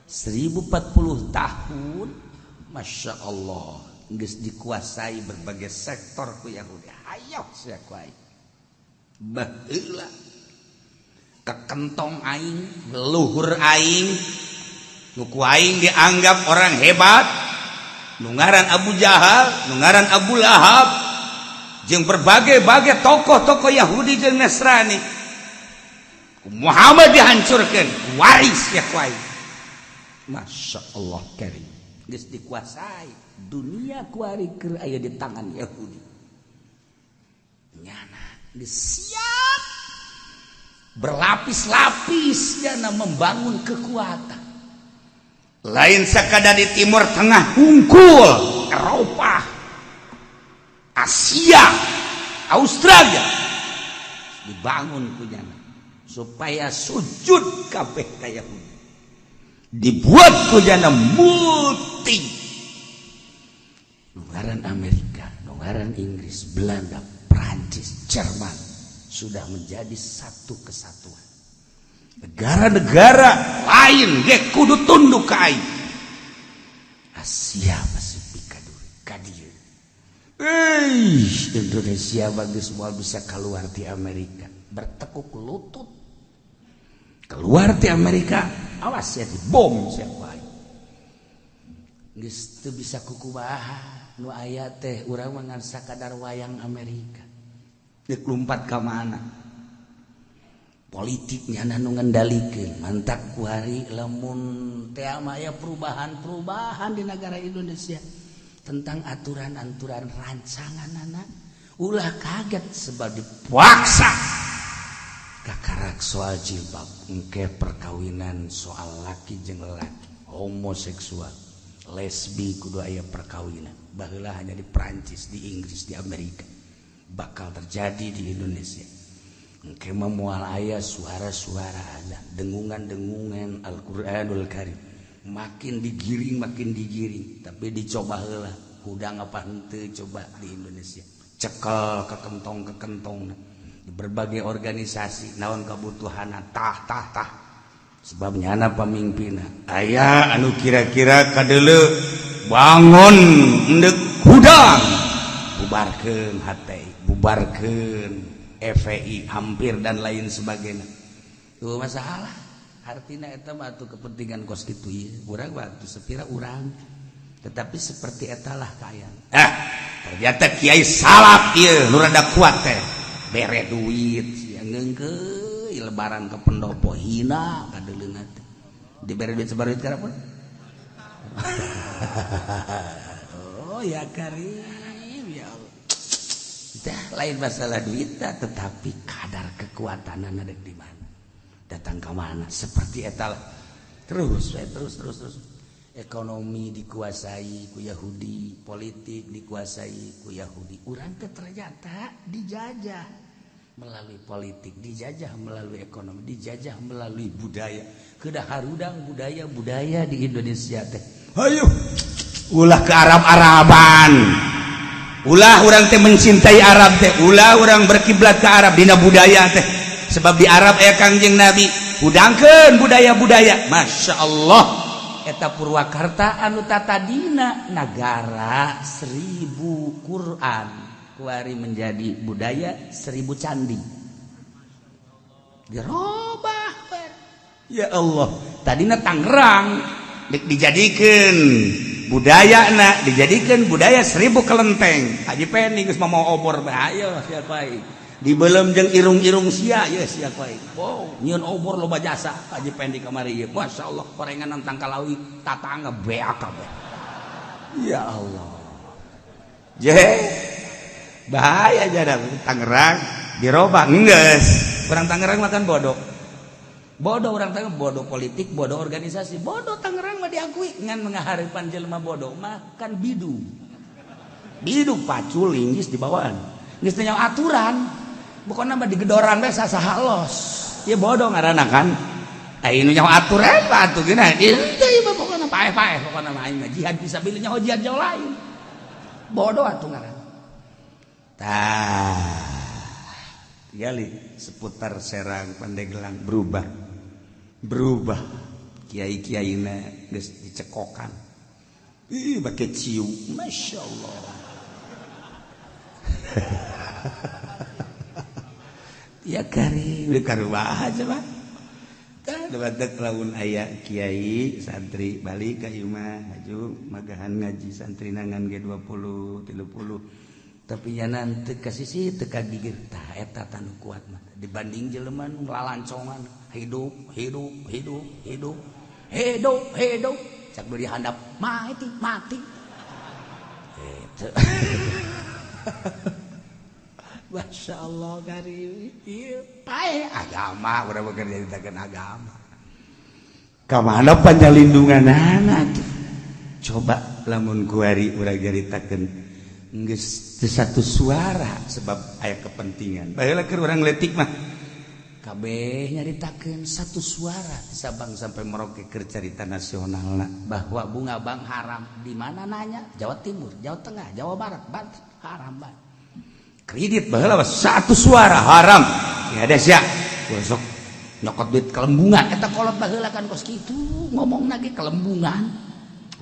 1040 tahun, Masya Allah, geus dikuasai berbagai sektor ku Yahudi. Hayo sia kuai. Baheula kekentong aing, leluhur aing, nuku aing dianggap orang hebat, nungaran Abu Jahal, nungaran Abu Lahab, jeung berbagai-bagai tokoh-tokoh Yahudi jeung Nasrani. Muhammad dihancurkeun, waris ya kuai. Masya Allah karim, geus dikuasai dunia kuari keur aya di tangan Yahudi. Nyana geus siap berlapis-lapis jana membangun kekuatan. Lain sakadar di Timur Tengah hungkul, Eropa, Asia, Australia dibangun kunyana supaya sujud kabeh ka Yahudi. Dibuat kunyana multi. Nungaran Amerika, Baran Inggris, Belanda, Prancis, Jerman sudah menjadi satu kesatuan. Negara-negara lain ge kudu tunduk ka aing. Asia Pasifik kadir. Indonesia bagus moal bisa keluar di Amerika, bertekuk lutut. Keluar di Amerika, awas ya dibom siapa aing. Geus teu bisa kukumaha. Nu aya teh urang mah ngan sakadar wayang Amerika. Deuk lompat ka mana? Politiknya nu ngendalikeun mantak ku hari lamun teh aya perubahan-perubahan di negara Indonesia tentang aturan-aturan rancanganana ulah kaget sebab dipaksa kakarak soal jilbab engke perkawinan soal laki jeung laki homoseksual lesbi kudu aya perkawinan baheula hanya di Prancis, di Inggris, di Amerika bakal terjadi di Indonesia. Engke moal aya suara-suara ada dengungan-dengungan Al-Qur'anul Karim makin digiring tapi dicoba heula hudang apa henteu coba di Indonesia cekel ke kentong di berbagai organisasi naon kabutuhanna tah sebabnya anak pemimpinna aya anu kira-kira kadeuleu bangun endek hudang bubarkeun HTI bubarkeun FPI hampir dan lain sebagainya tuh masalah artinya eta mah atuh kepentingan konstitusi urang waktu sepira urang tetapi seperti etalah kayang ternyata kiai salaf ieu nu rada kuat teh bere duit sia ngeungkeuy lebaran ke pendopo hina kadeuleuna teh dibere duit sabar duit karapun oh ya karim ya Allah dah lain masalah duit tetapi kadar kekuatanana ada di mana datang ke mana seperti eta terus ekonomi dikuasai ku Yahudi politik dikuasai ku Yahudi urang teh ternyata dijajah melalui politik dijajah melalui ekonomi dijajah melalui budaya kedah harudang budaya di Indonesia teh hayu ulah ke Arab-Araban ulah urang teh mencintai Arab teh ulah urang berkiblat ke Arab dina budaya teh sebab di Arab aya Kangjeng Nabi hudangkeun budaya-budaya Masya Allah eta Purwakarta anu tatadina negara 1000 Quran kuari menjadi budaya 1000 candi dirobah ya Allah tadina Tangerang dijadikeun budayana dijadikeun budaya 1000 kelenteng Haji Pening geus mau obor bahaya sia kuai dibelem jeung irung-irung sia ya sia kuai wow nyieun obor loba jasa Haji Pening kamari ieu Masya Allah korenganan tangkalawi tatangga beak kabeh ya Allah bahaya jada Tangerang dirobah geus urang Tangerang makan bodoh orang Tangerang bodoh politik bodoh organisasi bodoh Tangerang mah diakui ngan mengaharipan jelema bodoh makan bidu pacul linggis di bawaan geus teh nyawa aturan bukan nambah digedoran we sasahalos ieu bodoh ngaranna kan ai nu nyawa aturan mah atuh geuna ieu mah pokona paeh pokona mah aing jihad fisabilillah nyawa jihad jauh lain bodoh atuh ngaranna gali seputar Serang Pandeglang berubah kiai-kiaina geus dicekokan bake ciu Masya Allah ya karim karubaha aja mah debatek lamun aya kiai santri balik ka ieu mah haju magahan ngaji santri nangan G20 30 tapi nya teu kasisi teu kagigir tah eta tanu kuat mah dibanding jelema nu lalancongan hidup cak beuh dihandap mati itu Masya Allah karim ieu pae agama urang bekerja ditakeun agama ka mana panjalindunganana coba lamun kuari urang jaritakeun geus satu suara sebab aya kepentingan baheula keur urang letik mah kabeh nyaritakeun satu suara Sabang sampai Merauke keur carita nasionalna bahwa bunga bang haram. Di mana nanya? Jawa Timur, Jawa Tengah, Jawa Barat, Banten haram banget. Kredit baheula satu suara haram. Ya ada sia. Besok nyokot duit kelembungan eta kolot baheula kan kos kitu ngomongna ge kelembungan.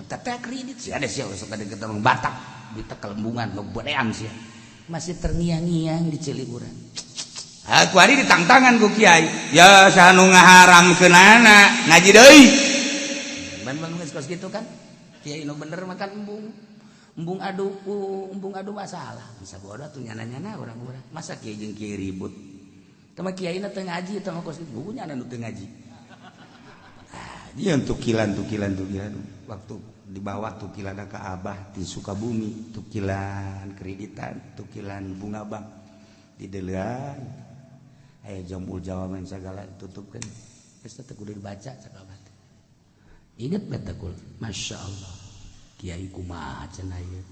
Eta teh kredit sia ada sia besok ada ketemu Batak duit kelembungan lo bodean sia. Masih terngiang-ngiang di Ciliburan. Aku hari ditangtangan ku kiai. Ya sanu ngaharamkeun anak ngaji deui. Ban geus kos kitu kan. Kiai nu bener makan embung adu masalah. Bisa bodoh tuh nyana-nyana orang-orang. Masa kiai jeung kiai ribut. Tama kiaina teu ngaji tama kos kitu nyana nu teu ngaji. Dia tukilan. Waktu di bawah tukilan ka Abah di Sukabumi, tukilan kreditan, tukilan bunga bank di delean. Jombul Jawa main segala tutupkan. Geus teh kudu dibaca sakabeh. Ingat betul, Masya Allah. Kiai kumaha cenah ieu.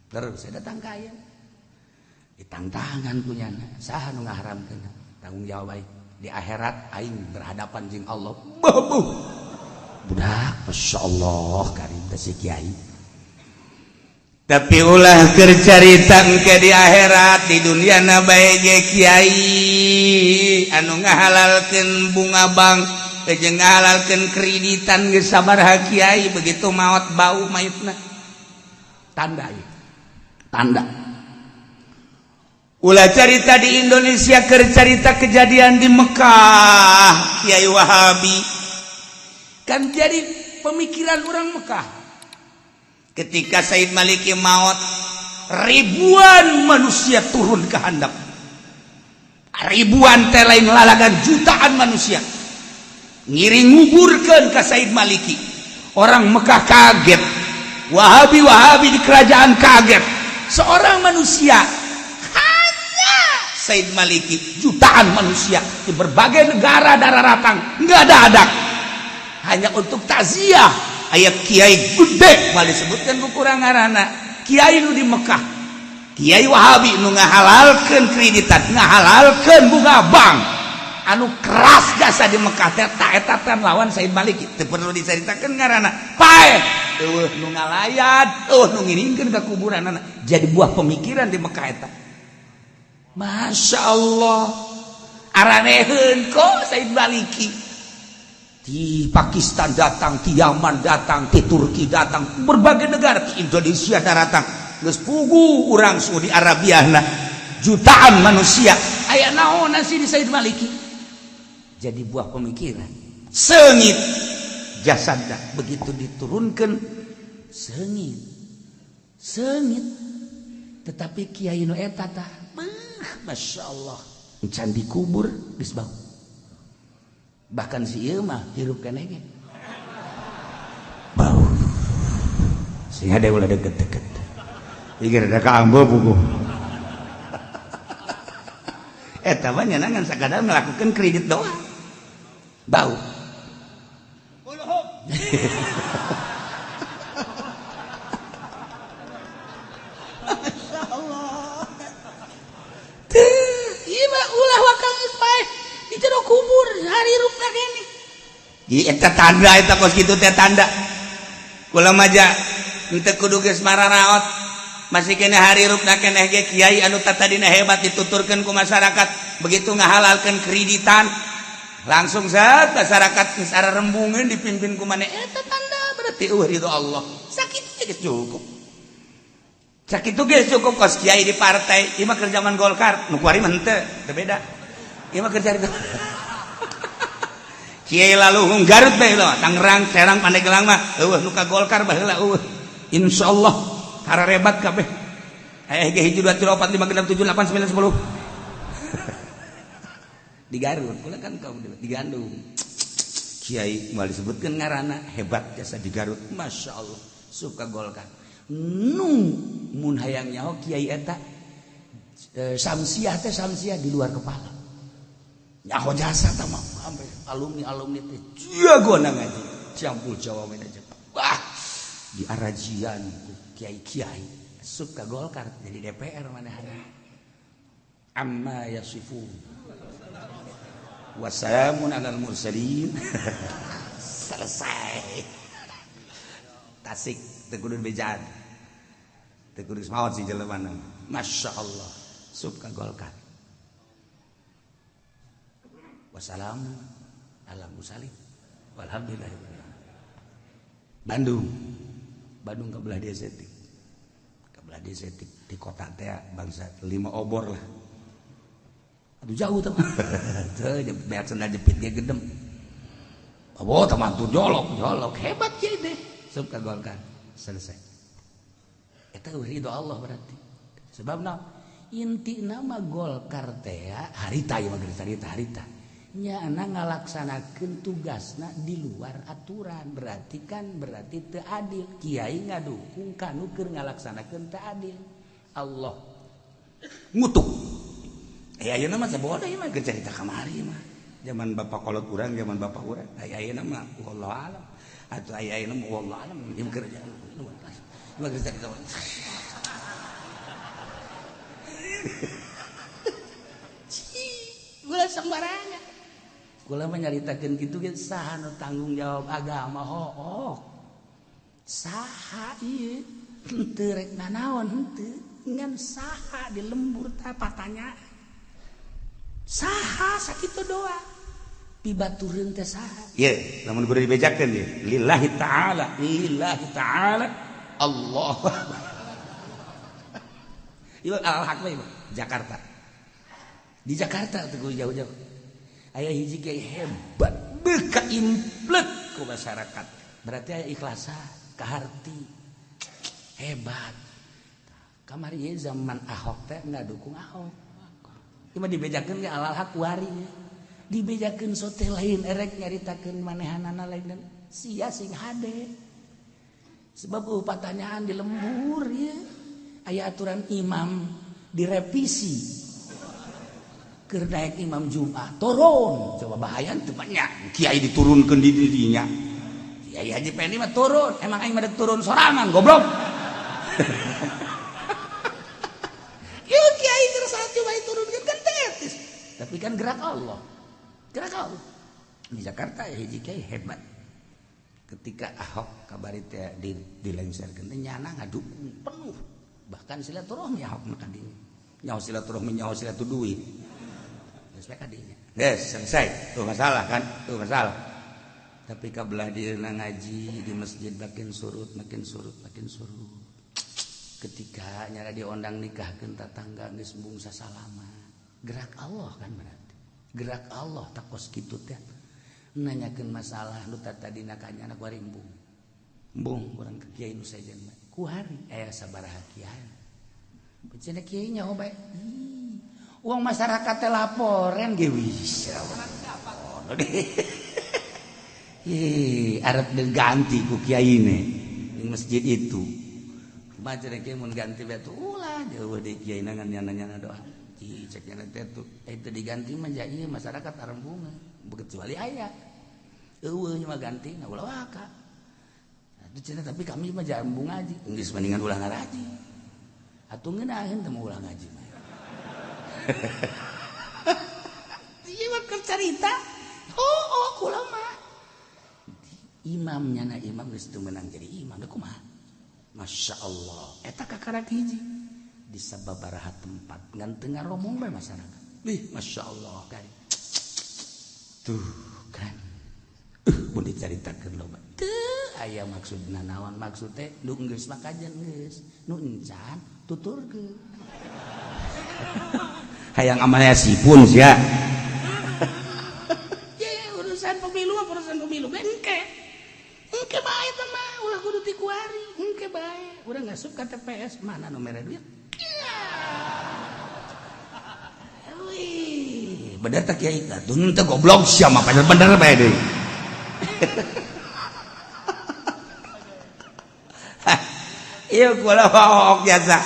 Terus saya datang ka ieu. Ditangtangan ku nyana, saha nu ngaharamkeun? Tanggung jawab baik. Di akhirat aing berhadapan jeung Allah. Budak, Masya Allah, karim teh si kiai. Tapi ulah keur carita engke di akhirat, di dunia na bae ge kiai anu ngahalalkeun bunga bank jeung ngahalalkeun kreditan geus sabaraha kiai begitu maot bau maitna. Tanda ieu. Tanda. Ulah carita di Indonesia keur carita kejadian di Mekah, Kiai Wahabi. Kan jadi pemikiran orang Mekah. Ketika Said Maliki maut, ribuan manusia turun ke handap. Ribuan teh lain lalagan jutaan manusia ngiring nguburkeun ka Said Maliki. Orang Mekah kaget, Wahabi di kerajaan kaget. Seorang manusia hanya Said Maliki, jutaan manusia di berbagai negara dararatan nggak ada adak, hanya untuk takziah. Ayat kiai gede malah disebutkan ku kurang ngaranna kiai nu di Mekah, Kiai Wahabi nu ngahalalkeun kreditan, ngahalalkeun bunga bank anu keras jasa di Mekah teh eta teh lawan Said Maliki teu perlu diceritakeun ngaranna pae eueuh nu ngalayat nu ngiringkeun ka kuburanna jadi buah pemikiran di Mekah eta. Masya Allah araneheun kok Said Maliki. Di Pakistan datang, di Yaman datang, di Turki datang, berbagai negara, di Indonesia datang. Geus pugu urang Saudi Arabia na jutaan manusia. Aya naon sih di Said Maliki? Jadi buah pemikiran. Sengit jasadna begitu diturunkan sengit. Tetapi kiai nu eta tah, Masya Allah, encan dikubur geus bau. Bahkan si ieu mah hirup keneh ge bau sehingga dia ulah deket-deket pikir ada ka ambo buku eta mah nyanangan sakadar melakukan kredit doang bau. Masya Allah ieu mah ulah wakal geus bae di jero kubur hari rupna kene. Ieu eta tanda eta kos kitu teh tanda. Kula maja henteu kudu geus mararaot. Masih kene hari rupna keneh ge kiai anu tatadina hebat dituturkeun ku masyarakat, begitu ngahalalkeun kreditan langsung zat masyarakat geus arerembungeun dipimpin ku maneh. Eta tanda berarti ridho Allah. Sakitu geus cukup. Sakitu geus cukup kos kiai di partai. Ieu mah keur zaman Golkar, nu kuari mah henteu, teu beda. Ieu mah kerja itu. Kiai lalu Garut bae lo, Tangerang, Serang, Pandeglang mah eueuh nu ka Golkar baheula eueuh. Insyaallah hararebat kabeh. Ge 1 2 3 4 5 6 7 8 9 10. Di Garut, kula kan kaum di Bandung. Kiai moal disebutkeun ngaranna hebat jasa di Garut. Masya Allah, suka Golkar. Nu mun hayang nyaho kiai eta samsiah teh samsiah di luar kepala. Nyaho jasa tamam sampai alumni teh jagona ngaji campur Jawa manajer. Wah, di arajian kiai-kiai suka Golkar jadi DPR manehna. Amma yasifun. Wassalamun alal mursalin. Selesai. Tasik teu kudu bejaan. Teu kudu maot si jelemana. Masyaallah. Sub kagolkan. Wassalamun alal mursalin. Walhamdulillah. Bandung kabelah dia setik. Di kota teh bangsa 5 obor lah. Aduh jauh teman. Tuh beak sendal jepit dia gedem. Oh teman tuh jolok hebat ya deh. Sub kagolkan selesai. Eta ridho Allah berarti. Sebab inti nama Golkar teh harita ya harita. Nya ngalaksanakeun tugasna di luar aturan berarti teu adil. Kiai ngadukung kanu keur ngalaksanakeun teu adil. Allah ngutuk. Ayeuna mah saboda ieu mah keur carita kamari mah. Zaman bapak kolot urang, zaman bapak urang. Ayeuna mah wallahu alam. Atuh ayeuna mah wallahu alam ieu keur carita. Ieu keur carita. Gula sembarangan. Kula menyaritakeun kitu ge saha nu tanggung jawab agama hook. Saha ieu? Henteu rek nanaon henteu. Ngan saha di lembur teh patanya. Saha sakitu doa. Pibatureun teh saha? Ye, lamun kudu dibejakeun ye. Lillahi ta'ala Allah. Ieu al-haq we Jakarta. Di Jakarta teh jauh-jauh. Aya hiji kiai hebat, beuka implek ku masyarakat. Berarti aya ikhlasa, kaharti. Hebat. Kamari zaman Ahok teh ngadukung Ahok. Cuma dibejakeun ge alal-haq wari. Dibejakeun sote lain erek nyaritakeun manehanana lain dan sia sing hade. Sebab pertanyaan di lembur ya. Aya aturan imam direvisi. Keur naik imam Jumat turun coba bahaya teu banyak kiai diturunkeun di didinya kiai Haji Pendi mah turun emang aing mah turun sorangan goblok ieu kiai keur coba diturunkeun kan tetis tapi kan gerak Allah di Jakarta ya hiji kiai hebat ketika Ahok kabari teh dilengserkeun teh nyana ngadukung penuh bahkan silaturahmi Ahok mah kadinya nyaho silaturahmi nyaho duit. Yes, selesai. Tuh masalah kan? Tuh masalah. Tapi kabelah dieuna ngaji di masjid makin surut. Ketika nyara diondang nikahkeun tatangga geus bungsa salama. Gerak Allah kan berarti. Gerak Allah takos kitu teh. Nanyakeun masalah nu tadina kanyana ku ari embung. Embung urang ke kiai nu sajen mah. Ku hari aya sabaraha kiai. Cenah kiai nyaho bae. Uang masyarakat laporan ge bisa. Arep diganti ku kiaine di masjid itu. Baca kiai mun ganti batu ulah jauh deui kiai nanya doa. Cek nya teh tuh itu diganti mah jadi masyarakat arembungan kecuali aya. Eueuh nya mah ganti na ulah waka. Atuh cenah tapi kami mah jambung ngaji. Geus mendingan ulah ngaraji. Atuh ngeunaheun teh ulah ngaji mah. Ieu mah cerita. Oh, kula mah. Imamnya imam geus teu meunang jadi imam da kumaha? Masyaallah. Eta kakarak hiji di sababaraha tempat ngan teu ngaromong bae masyarakat. Masyaallah kan. Tuh kan. Mun dicaritakeun loba. Teu aya maksudna naon maksud teh nu geus makajen geus. Nu encan tuturkeun. Hayang amalnya sipun sia. Ya urusan pemilu engke bae teh mah ulah kudu ti kuari engke bae urang ngasup ka TPS mana nu mere duit wih bener teh kiai tun teh goblok sia mah bener bae deui ieu kula hook jasa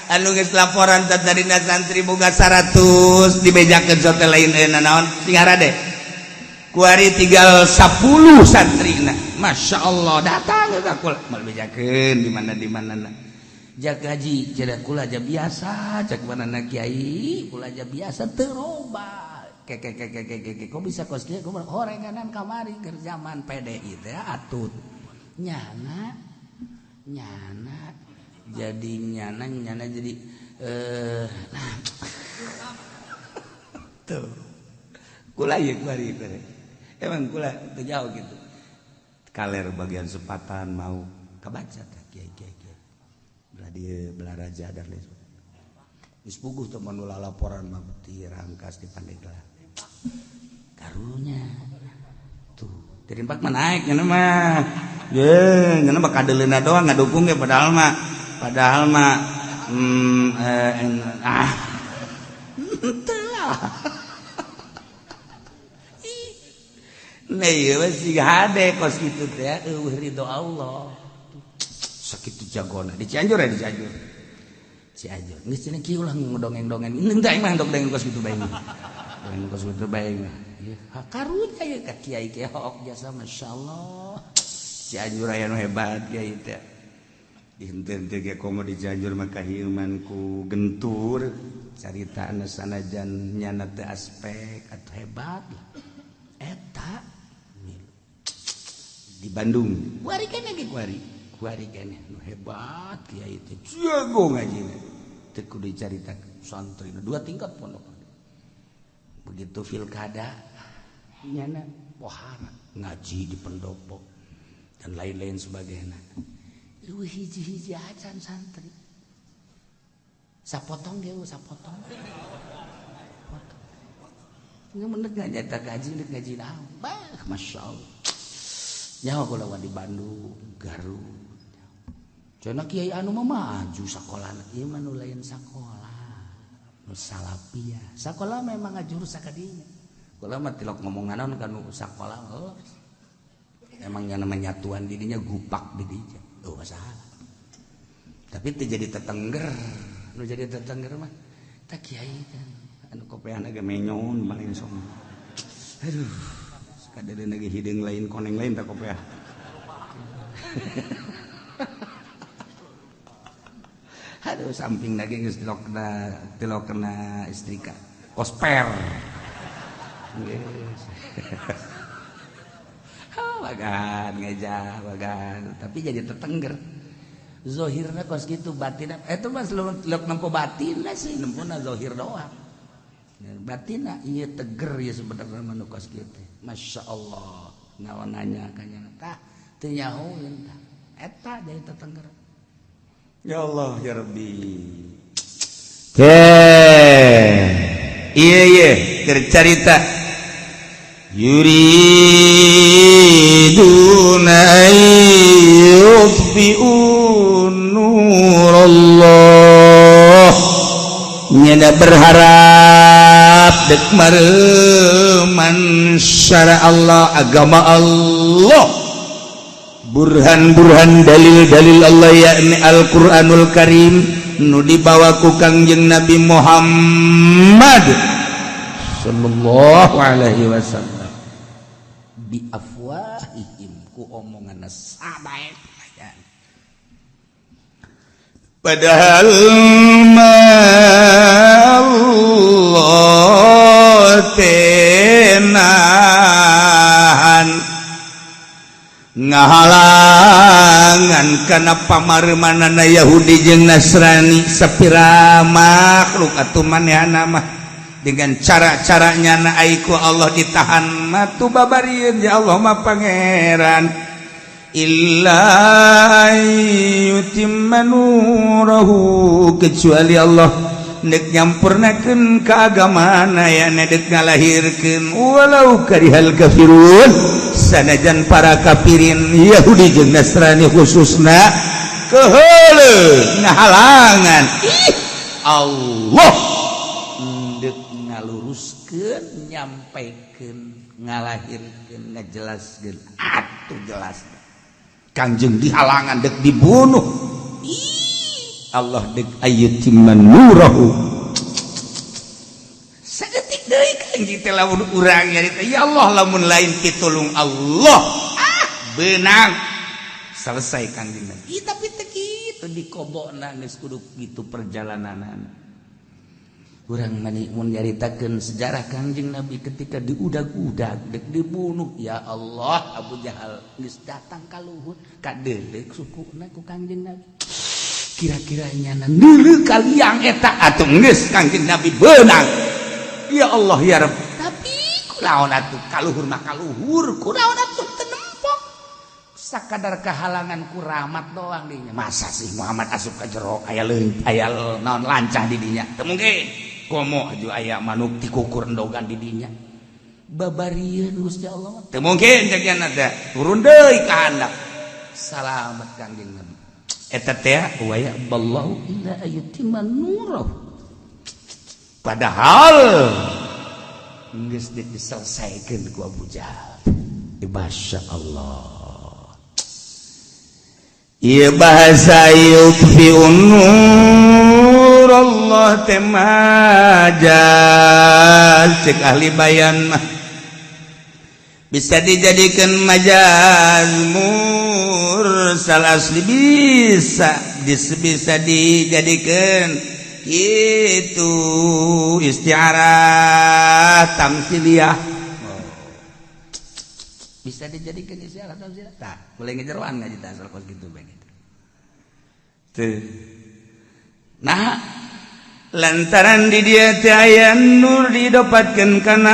anu geus laporan tadina santri boga 100 dibejakeun sote lain naon sing harade ku ari tinggal 10 santrina masyaallah datang ka kula mal bejakeun di mana jak gaji cedak kula aja biasa cek manana kiai kula aja biasa teu roba kok bisa kos kieu kumaha horenganan kamari keur zaman PDI teh atut nyana jadi nyana jadi nah tuh kula ieu kuari emang kula teu jauh gitu kaler bagian sepatan mau kabaca teh kiai belah raja dar leus geus puguh teh mun laporan mah ti rangkas di Pandeglang karunya tuh tirimpak mah naik nya mah ye nya mah kadeleuna doang ngadukung ge padahal mah teu lah nah ieu mah siga hade kos kitu teh eueuh ridho Allah sakitu jagona di Cianjur geus cenah kieu ulah ngedongeng-dongeng henteu aing mah dongeng kos kitu bae dongeng kos kitu bae mah ieu karunya ieu ka kiai keok jasa masyaallah Cianjur aya nu hebat kiai teh henteu ge komo di Cianjur mah kahieuman ku gentur caritaana sanajan nyana teu aspek atuh hebat eta di Bandung kuari keneh nu hebat kiai teh jago ngajina teu kudu dicaritakeun santrina 2 tingkat pondok begitu pilkada nyana pohara ngaji di pendopo dan lain-lain sebagainya lu hiji-hiji acan santri sapotong ini menurut ngajak ngaji naon bah masya Allah nyawa kula di Bandung Garut cenah kiai anu mah maju sakolana ieu mah nu lain sakola nu salafiyah sakola memang ngajurus sakadinya kula mah tilok ngomong naon kanu sakola emang nya namanya nyatuan didinya gupak di dinya salah tapi teu jadi tetengger nu jadi tetengger mah tah kiai kan anu kopeana ge menyon paling song aduh kadeureuna ge hideung lain koneng lain tah kopea aduh samping lagi geus tilok kena istrika kosper geus bagan tapi jadi tetengger zahirna kos kitu batinna eta mah leup nempo batinna sih nempuna zahir doang batinna ieu teger ya sebenarnya mah kos kitu masyaallah ngawananya kanya tah teu nyahoeun tah eta jadi tetengger. Ya Allah ya Rabbi. Iya cerita yuriduna yutfi'u nurallah nyana berharap dek mareuman syara Allah agama Allah burhan-burhan dalil-dalil Allah yakni Al-Qur'anul Karim nu dibawa ku Kangjeng Nabi Muhammad sallallahu alaihi wasallam bi afwahihim ku omonganna sabae padahal Allah tenahan ngahalangan kana pamareumanana Yahudi jeung Nasrani sapira makhluk atuh manehna mah dengan cara-caranya na aiku Allah ditahan mah tu babarieun ya Allah mah pangeran illa yutimma nurahu kecuali Allah nek nyampurnakeun ka agamana ya nek ngalahirkeun walau karihal kafirun sanajan para kafirin Yahudi jeung Nasrani khususna keheuleuh ngahalangan Allah ndek ngaluruskeun nyampaikeun ngalahirkeun ngajelaskeun atuh jelas Kangjeng dihalangan dek dibunuh Allah dek ayyutimman nurahu saeutik deui Kangjeng teh lamun urang nyarita ya Allah lamun lain pitulung Allah beunang selesai Kangjeng tapi teu kitu dikobona geus kudu kitu perjalananana kurang menceritakan sejarah Kangjeng Nabi ketika diudag-udag dek dibunuh ya Allah Abu Jahal geus datang ka luhur kadelek sukuna ku Kangjeng Nabi kira-kira nyana neuleuh kaliang eta atuh geus Kangjeng Nabi beunang ya Allah ya Rabb tapi kunaon atuh kaluhur mah kaluhur kunaon atuh teu nempok sakadar kehalangan ku rahmat doang dinya masa sih Muhammad asup ka jero aya naon lancah di dinya teu mungkin komo aju aya manuk dikukur endogan di dinya babarieun Gusti Allah teu mungkin jagian ada turun deui ka handap salamet Kangjeng Nabi eta teh wa ya'ballahu illa ayatimman nurah padahal geus diselesaikeun ku Abu Jahal masya Allah ieu bahasa yutfi'un nur Allah temajaz cek ahli bayan mah bisa dijadikan majaz mursal asli bisa dijadikan itu istiarah tamtsiliyah bisa dijadikan istiarah tamtsiliyah tak boleh ngejeroan ngaji asal kos gitu begitu tuh nah lantaran di dia teh aya nur didapatkeun kana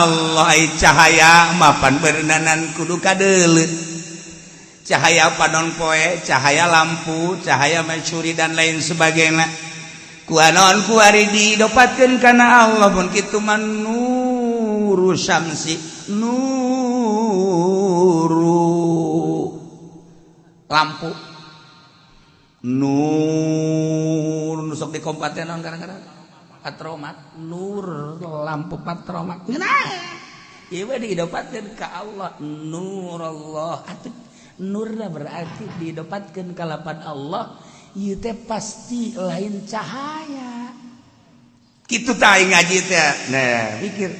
Allah ai cahaya mapan beureunanan kudu kadeuleu cahaya panon poe cahaya lampu cahaya masyuri dan lain sebagainya ku anon ku ari didapatkeun kana Allah pun kitu man nuru syamsi nuru lampu nur nusuk di kompaten naon kadang-kadang patromat nur lampu patromat ngeunah ieu mah didapatkeun ka Allah nur Allah atuh nurna berarti didapatkeun ka lapan Allah ieu teh pasti lain cahaya kitu tah aing ngaji teh nah mikir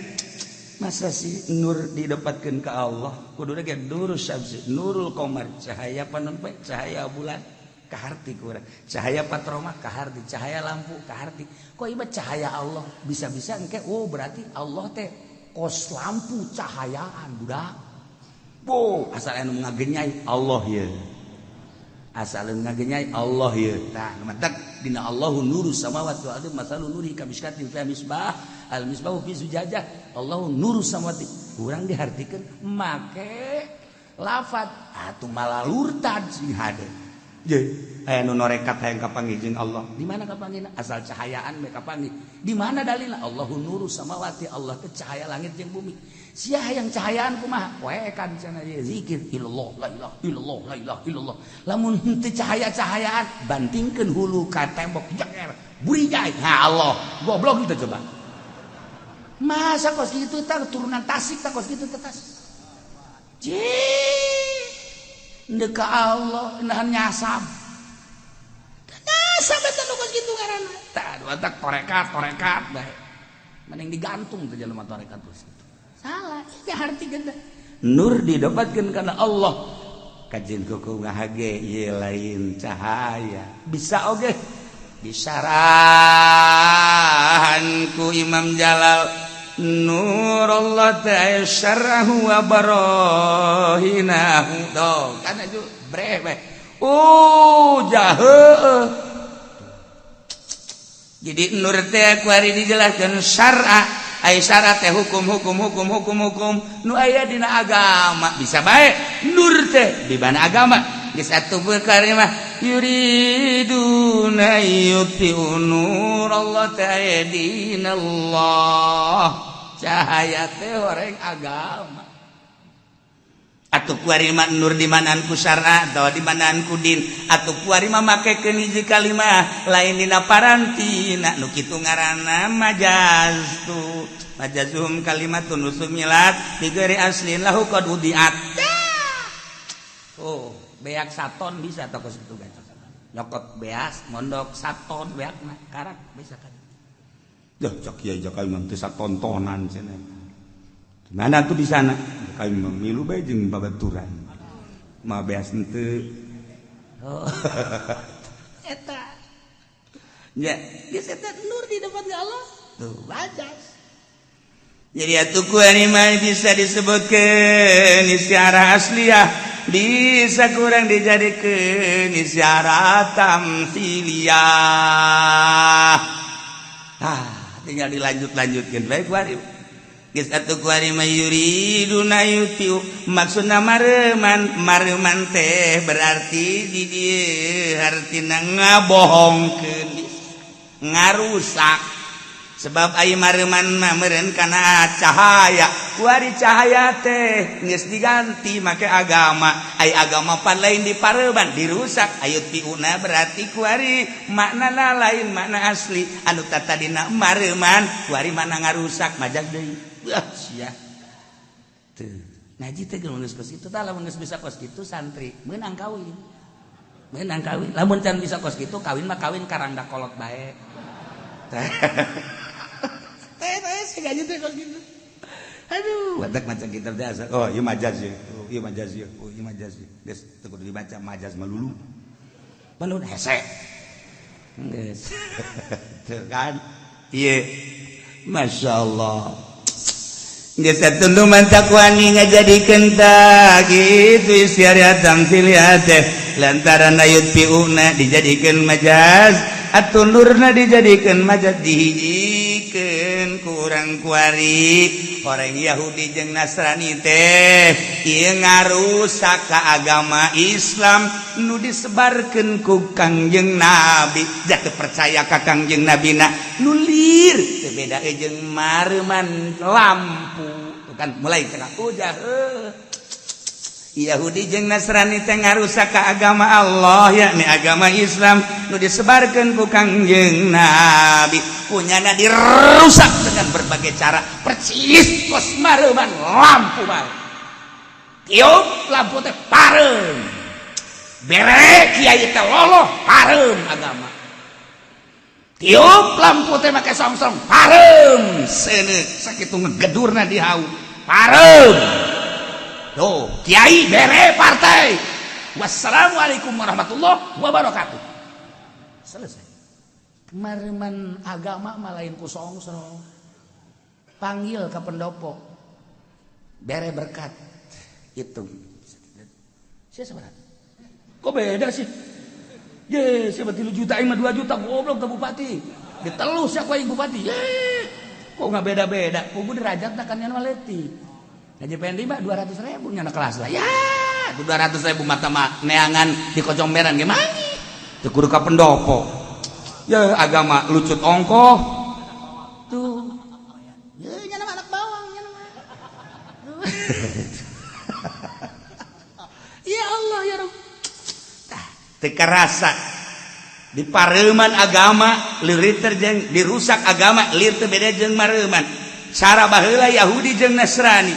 masa sih nur didapatkeun ka Allah kuduna ge nurul syamsi nurul qamar cahaya panon poe cahaya bulan kaharti kurang cahaya patroma kaharti cahaya lampu kaharti kok ieu cahaya Allah bisa-bisa engke oh berarti Allah teh kos lampu cahayaan budak bo asal anu ngagenyai Allah ye asal anu ngagenyai Allah ye tah mantap dina Allahu nurus samawati wal ardi masalu nuri kamiskatin fi misbah al misbahu fi zujajah Allahu nurus samawati urang dihartikeun make lafaz atuh malalurtad sing hade je aya nu norekat hayang kapanggih jeung Allah di mana kapanggihna asal cahayaan we kapanggih di mana dalilna Allahu nuru samawati Allah teh cahaya langit jeung bumi sia hayang cahayaan kumaha weekan cenah ieu zikir illallah la ilaha illallah la ilaha illallah lamun teu cahaya-cahayaan bantingkeun hulu ka tembok jeger burijay ha Allah goblok kitu coba masa kos kitu tah turunan Tasik tah kos kitu teh Tasik ndeka Allah nahan nyasab nyasab eta nu geus kitu ngaranna tah watak torekat bae mending digantung teh jelema torekat terus salah teh arti ganda nur didapatkeun kana Allah kajeun kuku ngahage ieu lain cahaya bisa oge disarahan ku Imam Jalal nur Allah ta'ala syarrahu wa barahinahu do kana ju breh jaheuh jadi nur teh kuari dijelaskeun syar'a ai syara teh hukum nu aya dina agama bisa bae nur teh di mana agama geus atuh perkara mah yuriduna yutfi'u nur Allah ta'ala dinallah cahaya teh horeng agama atuh kuari mah nur di manaan ku syar'a atau di manaan ku din atuh kuari mah makekeun hiji kalimah lain dina parantina nu kitu ngaranna majaz tu majazum kalimatun usumilat bi ghairi aslin lahu qad udiat oh beak saton bisa toko situ gaca nyokot beas mondok saton beakna karak bisa kan dah cak kiai jakai mah teu satontonan cenah mana tuh di sana kami memilu bae jeung babaturan mah beas henteu oh eta Ya, geus eta nur di depan Allah. Tuh, bajas. Jadi atuh kuari mah bisa disebutkeun isyarah asliyah, bisa kurang dijadikeun isyarah tamtsiliyah. Tinggal dilanjut-lanjutkeun bae kuari. Geus atuh kuari mah yuriduna yutiu, maksudna mareman teh berarti di dieu artina ngabohongkeun, ngarusak. Sebab ai mareman mah meureun kana cahaya, kuari cahaya teh geus diganti make agama, ai agama pan lain dipareuban dirusak, aya piuna berarti kuari maknana lain makna asli, anu tatadina mareman kuari makna ngarusak majag deui. Wah sia. Tuh, ngaji teh geus kos kitu tah lamun geus bisa kos kitu santri meunang kawin. Meunang kawin, lamun can bisa kos kitu kawin mah kawin karangda kolot bae. Gaji teh kos gitu. Aduh, badak macam kitab teh asal. Oh, ieu majaz ieu. Oh, ieu majaz ieu. Oh, ieu majaz ieu. Geus teu kudu dibaca majaz melulu. Balun hese. Geus. Tuh kan. Ieu. Masyaallah. Geus satundu mantak wani ngajadikeun tah kitu istiarah tamtsiliyah teh lantaran ayut piuna dijadikeun majaz, atundurna dijadikeun majaz dihijikeun kurang kuari orang Yahudi jeung Nasrani teh ieu ngarusak ka agama Islam nu disebarkeun ku Kangjeng Nabi. Jak teu percaya ka Kangjeng Nabina nu lir teu beda jeung mareuman lampu. Tuh kan mulai cenah ujah Yahudi jeung Nasrani teh ngarusak ka agama Allah yakni agama Islam nu disebarkeun ku Kangjeng Nabi. Punyana dirusak dengan berbagai cara percis kos mareuman lampu bae. Tiup lampu teh pareum. Bere kiai teh loloh pareum agama. Tiup lampu teh make songsong pareum. Seuneu sakitu ngegedurna di hau pareum. Tuh, kiai bere partai. Wassalamualaikum warahmatullahi wabarakatuh. Selesai. Mareuman agama mah lain ku songsong. Panggil ka pendopo. Bere berkat. Hitung. Sia sabaraha? Kok beda sih? Ye, siapa 3 juta ini mah 2 juta goblok ke bupati. Ditelus siapa yang bupati? Ye. Kok enggak beda-beda? Kudu derajat kan nya maleti. Gaji PND mah 200.000 nya kelas lah. Ya, 200.000 mata mah neangan di Kocomberan ge mangi. Teu kudu ka pendopo. Ya agama lucut ongkoh. Tuh. Ya nya anak bawang nya mah. Ya Allah ya Rabb. Teu karasa di pareuman agama lirit jeung dirusak agama lir teu beda jeung mareuman. Cara baheula Yahudi jeung Nasrani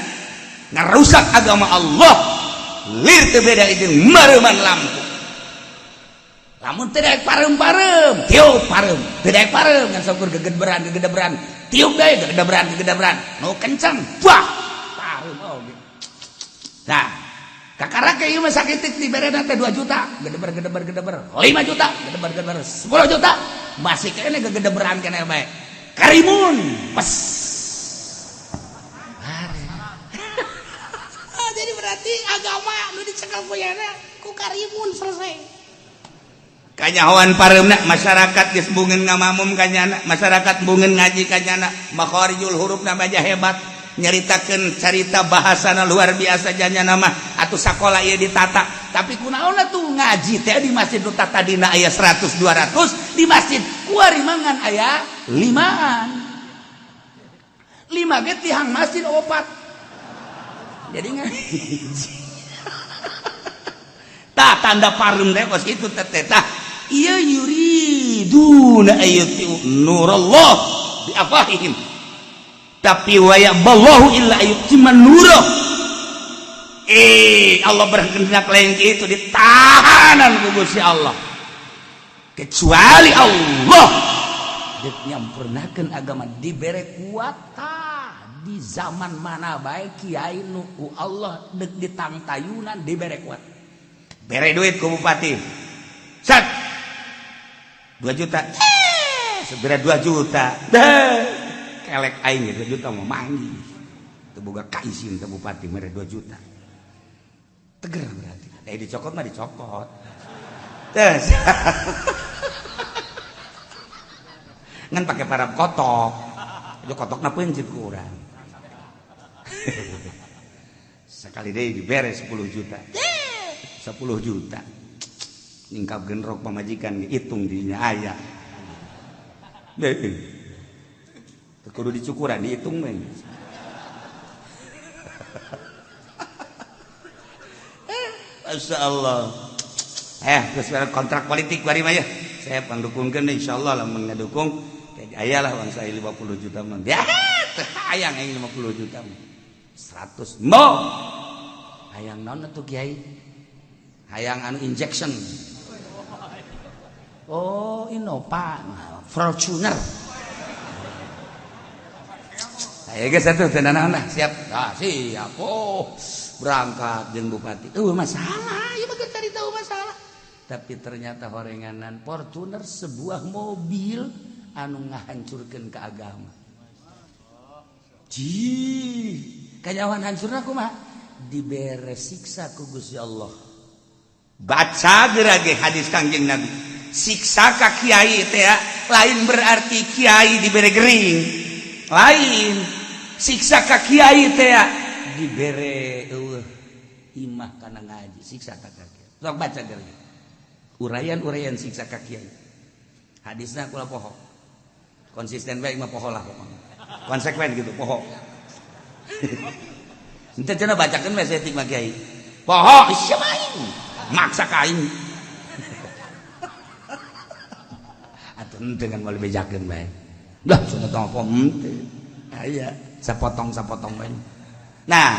ngarusak agama Allah lir teu beda jeung mareuman lampu. Lamun teu daek pareum-pareum tiup pareum, teu daek pareum ngan syukur gegedeberan tiup deui gegedeberan nu kencang wah pareum oge. Nah, kakarake ieu mah sakitik diberena teh 2 juta, gedeber 5 juta, gedeber 10 juta, masih kene gegedeberan kene bae. Karimun, pes. Jadi berarti agama nu dicekel kuyana ku karimun selesai. Kanyahoan pareumna masyarakat geus bungeun ngamamum kanyana, masyarakat bungeun ngaji kanyana, makharijul hurufna baja hebat. Nyaritakeun carita bahasana luar biasa janyana mah atuh sakola ieu ditata tapi kunaonna tuh ngaji teh di masjid nu tatadina aya 100 200 di masjid kuari mangan aya 5an 5 ge tihang masjid 4 jadi ngaji tah tanda pareum teh kos kitu teh tah ieu yuriduna ayyutiu nurallah bi afahihim tapi waya ballahu illa ayyutimman nurah. Allah berkehendak lain itu ditahanan ku Gusti Allah. Kecuali Allah deuk nyampurnakeun agama dibere kuata di zaman mana bae kiai nu ku Allah deuk ditangtayunan dibere kuat. Bere duit ku bupati. Sat 2 juta. segera 2 juta kelek aing 2 juta mau manggi teu boga kaisin ke bupati mere 2 juta teger berarti dicokot mah dicokot terus ngan pakai parab kotok itu kotokna peunceut ku urang sekali deh diberes 10 juta 10 juta ningkap genrok pamajikan hitung dinya aya kudu dicukuran dihitung mah Masya Allah terus kontrak politik bari mah ya saya pandukungkeun insyaallah lamun ngadukung ayalah uang saya 50 juta mah ya hayang aing 50 juta mah 100 mo hayang naon atuh kiai hayang anu injection oh Innova Fortuner ayo geus atuh teu naon siap siap berangkat jeung bupati masalah ieu mah cari tahu masalah tapi ternyata horenganan Fortuner sebuah mobil anu ngahancurkeun ke agama kanyawan hancurna kumaha dibere siksa ku Gusti Allah baca gerage hadis Kangjeng Nabi siksa ka kiai teh lain berarti kiai dibere gering lain siksa ka kiai teh dibere imah kana ngaji siksa ka kiai sok baca gerage urayan siksa ka kiai hadisna kula poho konsisten bae mah poho lah pokoknya konsekuen gitu poho ente cenah bacakeun we setik mah kiai poho sia main maksa kain atuh henteu kan mau bejakeun bae dah cenah tong apa henteu aya sapotong bae nah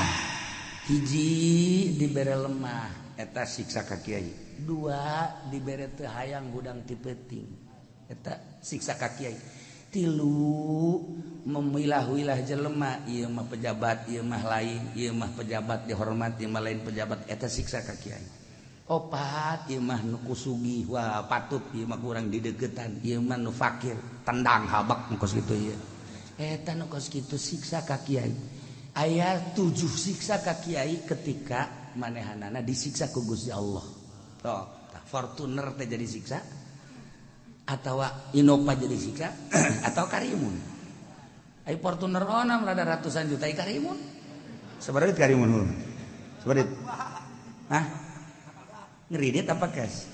hiji dibere lemah eta siksa ka kiai 2 dibere teu hayang hudang ti peuting eta siksa ka kiai 3 memilah-wilah jelema ieu mah pejabat ieu mah lain ieu mah pejabat dihormat ieu mah lain pejabat eta siksa ka kiai 4 ieu mah nu kusugih wah patut ieu mah kurang didegetan ieu mah nu fakir tendang habak nu kos kitu ieu eta nu kos kitu siksa ka kiai aya 7 siksa ka kiai ketika manehanana disiksa ku Gusti Allah toh Fortuner teh jadi siksa atau Innova jadi siksa atau Karimun ai Fortuner onam rada ratusan juta ai Karimun sabaraha Karimun sabaraha hah ngeridit apa guys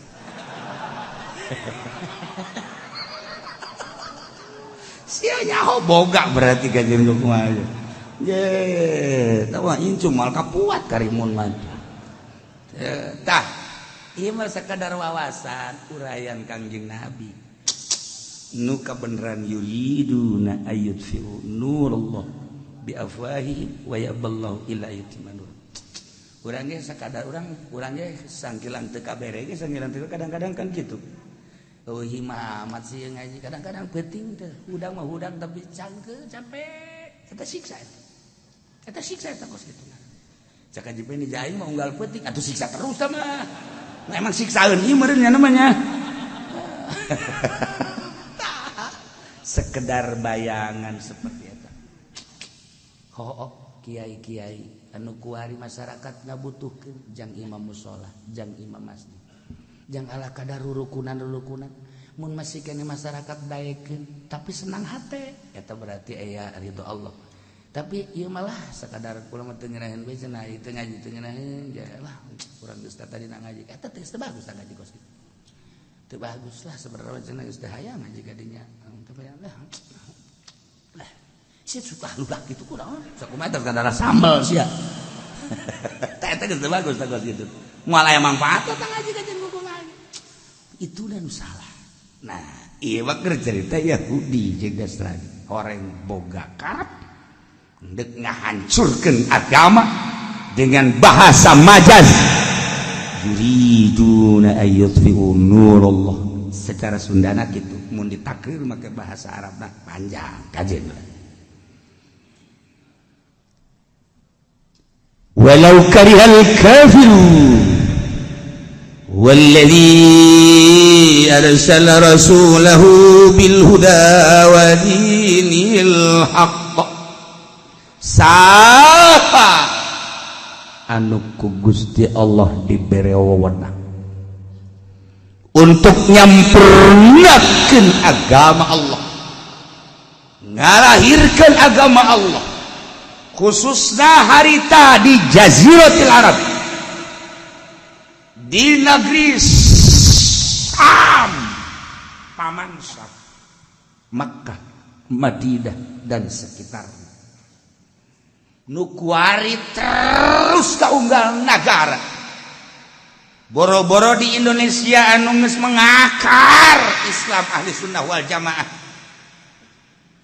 sia nyaho boga berarti kajian kumaha ye tawa incum mal kapuat Karimun mah tah ieu mah sakadar wawasan urayan Kangjeng Nabi nu kabeneran yuriduna ayyutfi'u nurallah bi afwahihim wa yaballahu illa yutimma nur urang ge sakadar urang ge sangkilan teu kabere ge sangkilan teu kadang-kadang kan kitu eueuh amat sih ngaji kadang-kadang penting teh hudang mah hudang tapi cangkeun capek eta siksa eta kos kitu cak aji pengen jaing mah unggal penting atuh siksa terus mah nah, emang siksaeun ieu meureun namanya sekedar bayangan seperti itu. Kiai-kiai anu kuari masyarakat ngabutuhkeun jang imam mushola, jang imam masjid. Jang ala kadar rukunan mun masih kene masyarakat daekeun tapi senang hate eta berarti aya ridho Allah. Tapi ieu malah sakadar kula mah teu ngeunaheun we cenah ieu teu ngaji teu ngeunaheun jalah urang geus tadi na ngaji eta teh bagus tah ngaji kos kitu. Teu bagus lah sebenarnya cenah geus teu hayang ngaji ka dinya. Lah sia suka ludak gitu kunaon sakumaha kadara sambel sia eta geus bagus tah geus kitu moal aya manfaat tah ngaji ka jeung kumaha itu dan salah nah ieu mah keur cerita Yahudi jeung Nasrani horeng boga karep hendak ngahancurkeun agama dengan bahasa majaz yuriduna ayyutfi'u nurallah secara Sundana gitu mun ditakrir make bahasa Arabna panjang kajen walau karihal kafirun walladzi arsala rasulahu bil huda wa dinil haqq saha anu ku Gusti Allah dibere wewenang untuk nyampurnakeun agama Allah, ngalahirkeun agama Allah, khususna harita di Jaziratul Arab, di negeri Syam, paman Syam, Makkah, Madinah dan sekitarnya. Nukuari terus kaunggal negara. Boro-boro di Indonesia anu geus mengakar Islam ahli sunnah wal jamaah.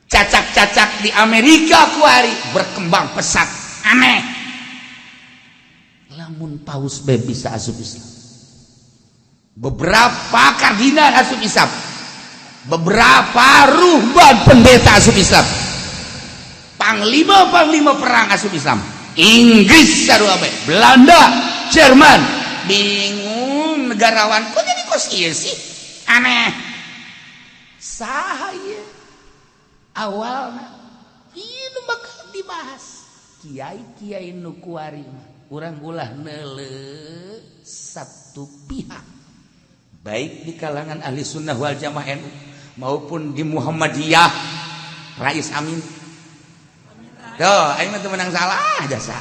Cacak-cacak di Amerika kuari berkembang pesat aneh. Lamun paus be bisa asup Islam. Beberapa kardinal asup Islam. Beberapa ruhban pendeta asup Islam. Panglima perang asup Islam. Inggris sarua bae, Belanda, Jerman. Bingung negarawan kok jadi kos ieu sih? Aneh. Saha ieu? Awalna ieu nu bakal dibahas. Kiai-kiai nu kuari mah urang ulah neuleuh satu pihak. Baik di kalangan ahli sunnah wal jamaah NU maupun di Muhammadiyah Rais Amin. Tuh, aing mah teu menang salah jasa.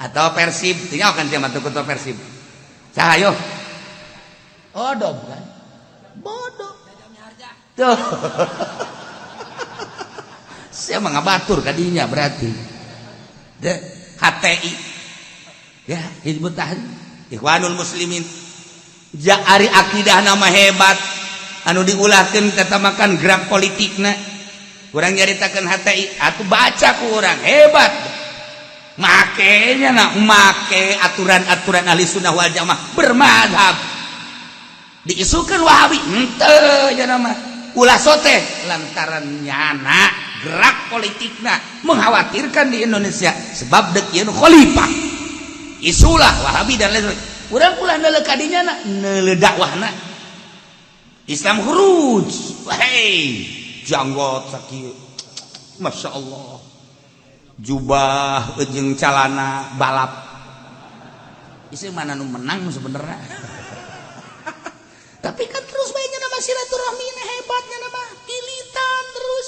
Atau Persib, tinggal kan dia matu ketua Persib. Sahayo. Bodoh kan? Bodoh. Tuh. Saya mengabatur kadinya berarti. De HTI. Ya, Hizbut Tahrir, Ikhwanul Muslimin. Ari akidah nama hebat anu diulahkeun tetamakan gerak politikna. Urang nyaritakeun HTI, atuh baca ku urang hebat. Makanya make aturan-aturan ahli sunnah wal jamaah bermadhab diisukan Wahabi henteu ya nama ulah sote lantaran nyana gerak politikna mengkhawatirkan di Indonesia sebab dek ieu khalifah isulah Wahabi dan lain urang ulah neuleuh kadinya neuleuh dakwahna Islam khuruj hei janggot sakieu Masya Allah jubah jeung calana balap isi mana nu menang sebenarnya tapi kan terus banyak nama silaturahmi hebatnya nama kilitan terus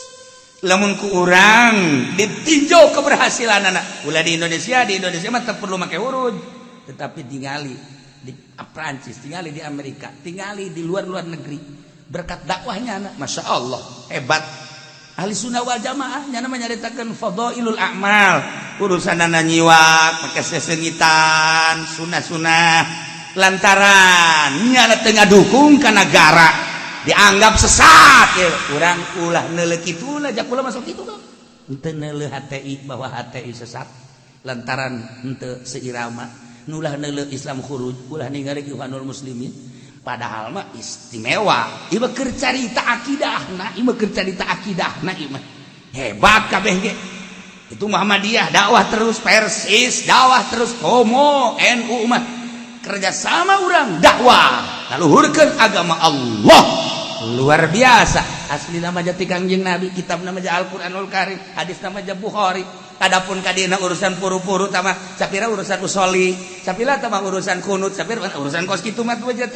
lamun ku urang ditinjau keberhasilan anak ulah di Indonesia mah tak perlu make huruf tetapi tingali di Prancis tingali di Amerika tingali di luar negeri berkat dakwahnya anak Masya Allah hebat. Ahli sunnah wal jamaah nya nama nyaritakeun fadailul a'mal urusanana nyiwak make sesengitan sunah-sunah lantaran nya teu ngadukung ka negara dianggap sesat ya urang ulah neuleuh kitu lah jak ulah masuk kitu kan henteu neuleuh HTI bahwa HTI sesat lantaran henteu seirama nulah neuleuh Islam khuruj ulah ningali Ikhwanul Muslimin padahal mah istimewa ieu keur carita akidahna ieu mah hebat kabeh ge itu Muhammadiyah dakwah terus persis dakwah terus komo NU mah kerjasama urang dakwah ngaluhurkeun agama Allah luar biasa asli nama jati Kangjeng Nabi kitab nama Al-Qur'anul Karim hadis nama Bukhari adapun kadina urusan puru-puru tama sapira urusan usoli sapira tama urusan kunut sapira urusan kos kitu mah aja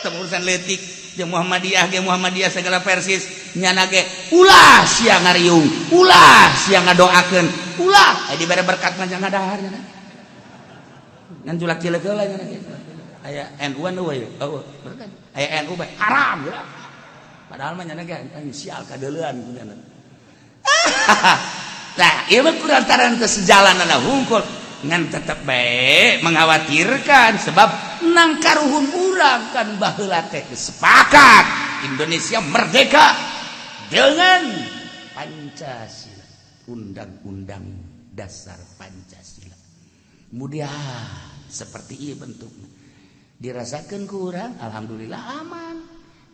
tama urusan letik jeung Muhammadiyah segala persis nyana ge ulah sia ngariung ulah sia ngadoakeun ulah dibere berkat mah jangan dahar nya ngan julak cileuk heula nya aya NU anu we berkat aya NU bae haram ya padahal mah nyana ge sial kadeuleuan kunaon nah ieu mah kurantaran teu sejalan ana hungkul ngan tetep bae mengkhawatirkan sebab nang karuhun urang kan baheula teh sepakat Indonesia merdeka dengan Pancasila undang-undang dasar Pancasila kemudian seperti ieu bentukna dirasakeun ku urang alhamdulillah aman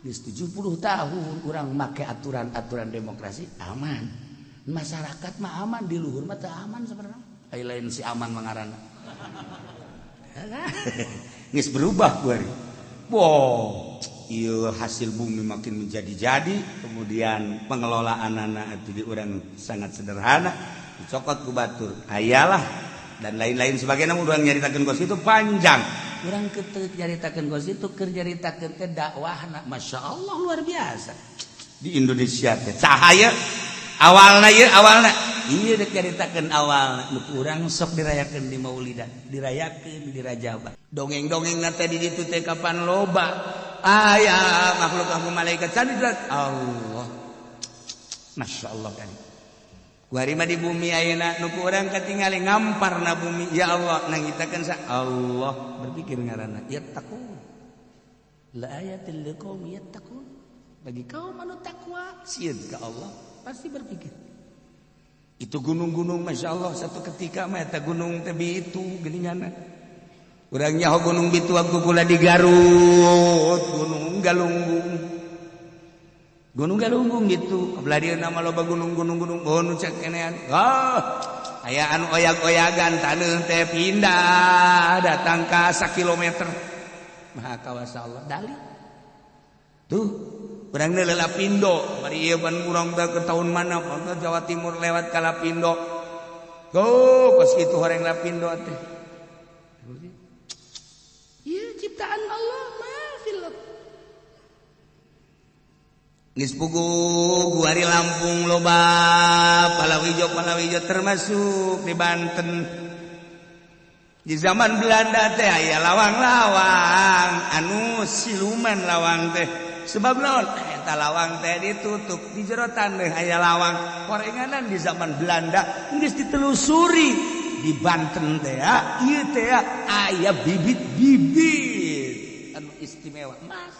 geus 70 tahun urang make aturan-aturan demokrasi aman masyarakat mah aman di luhur mah teu aman sebenarnya ai lain si aman mangarana geus berubah kuari wow ieu hasil bumi makin menjadi-jadi, kemudian pengelolaan anak itu di orang sangat sederhana, dicokot ku batur. Ayalah dan lain-lain sebagainya urang nyaritakeun kos itu panjang. Urang keur nyaritakeun kos itu keur nyaritakeun teh dakwahna, masyaallah luar biasa. Di Indonesia teh cahaya awalna ieu dek nyaritakeun awalna nu urang sok dirayakeun di Maulidan, dirayakeun di Rajab. Dongeng-dongeng teh di ditu teh kapan loba aya makhluk aku malaikat sadidrat Allah. Masyaallah kan. Kuari mah di bumi ayeuna nu urang katingali ngamparna bumi ya Allah nangitakeun sa Allah berpikir ngaranna yattaqun. La ayatil liqaumi yattaqun. Bagi kaum anu takwa sieun ka Allah pasti berpikir. Itu gunung-gunung Masya Allah satu ketika mah eta gunung teh Bitu geuninganna. Urang nyaho gunung Bitu aku kula di Garut, gunung Galunggung. Gunung Galunggung gitu. Belah dieu nama loba gunung-gunung nu cek kenean. Aya anu oyag-oyagan taneuh teh pindah datang ka 1 kilometer. Maha kawasa Allah dali. Tuh urang teh Lapindo, bari ieu ban urang teh ke tahun mana ke Jawa Timur lewat ka Lapindo. Tuh pas kitu horeng Lapindo teh. Ieu ciptaan Allah maafil. Geus pugu guari Lampung loba palawijo termasuk di Banten. Di zaman Belanda teh aya lawang-lawang anu siluman lawang teh. Sebab naon eta lawang teh ditutup di jero tandeh aya lawang korenganan di zaman Belanda geus ditelusuri di Banten teh ieu teh aya bibit-bibit anu istimewa emas.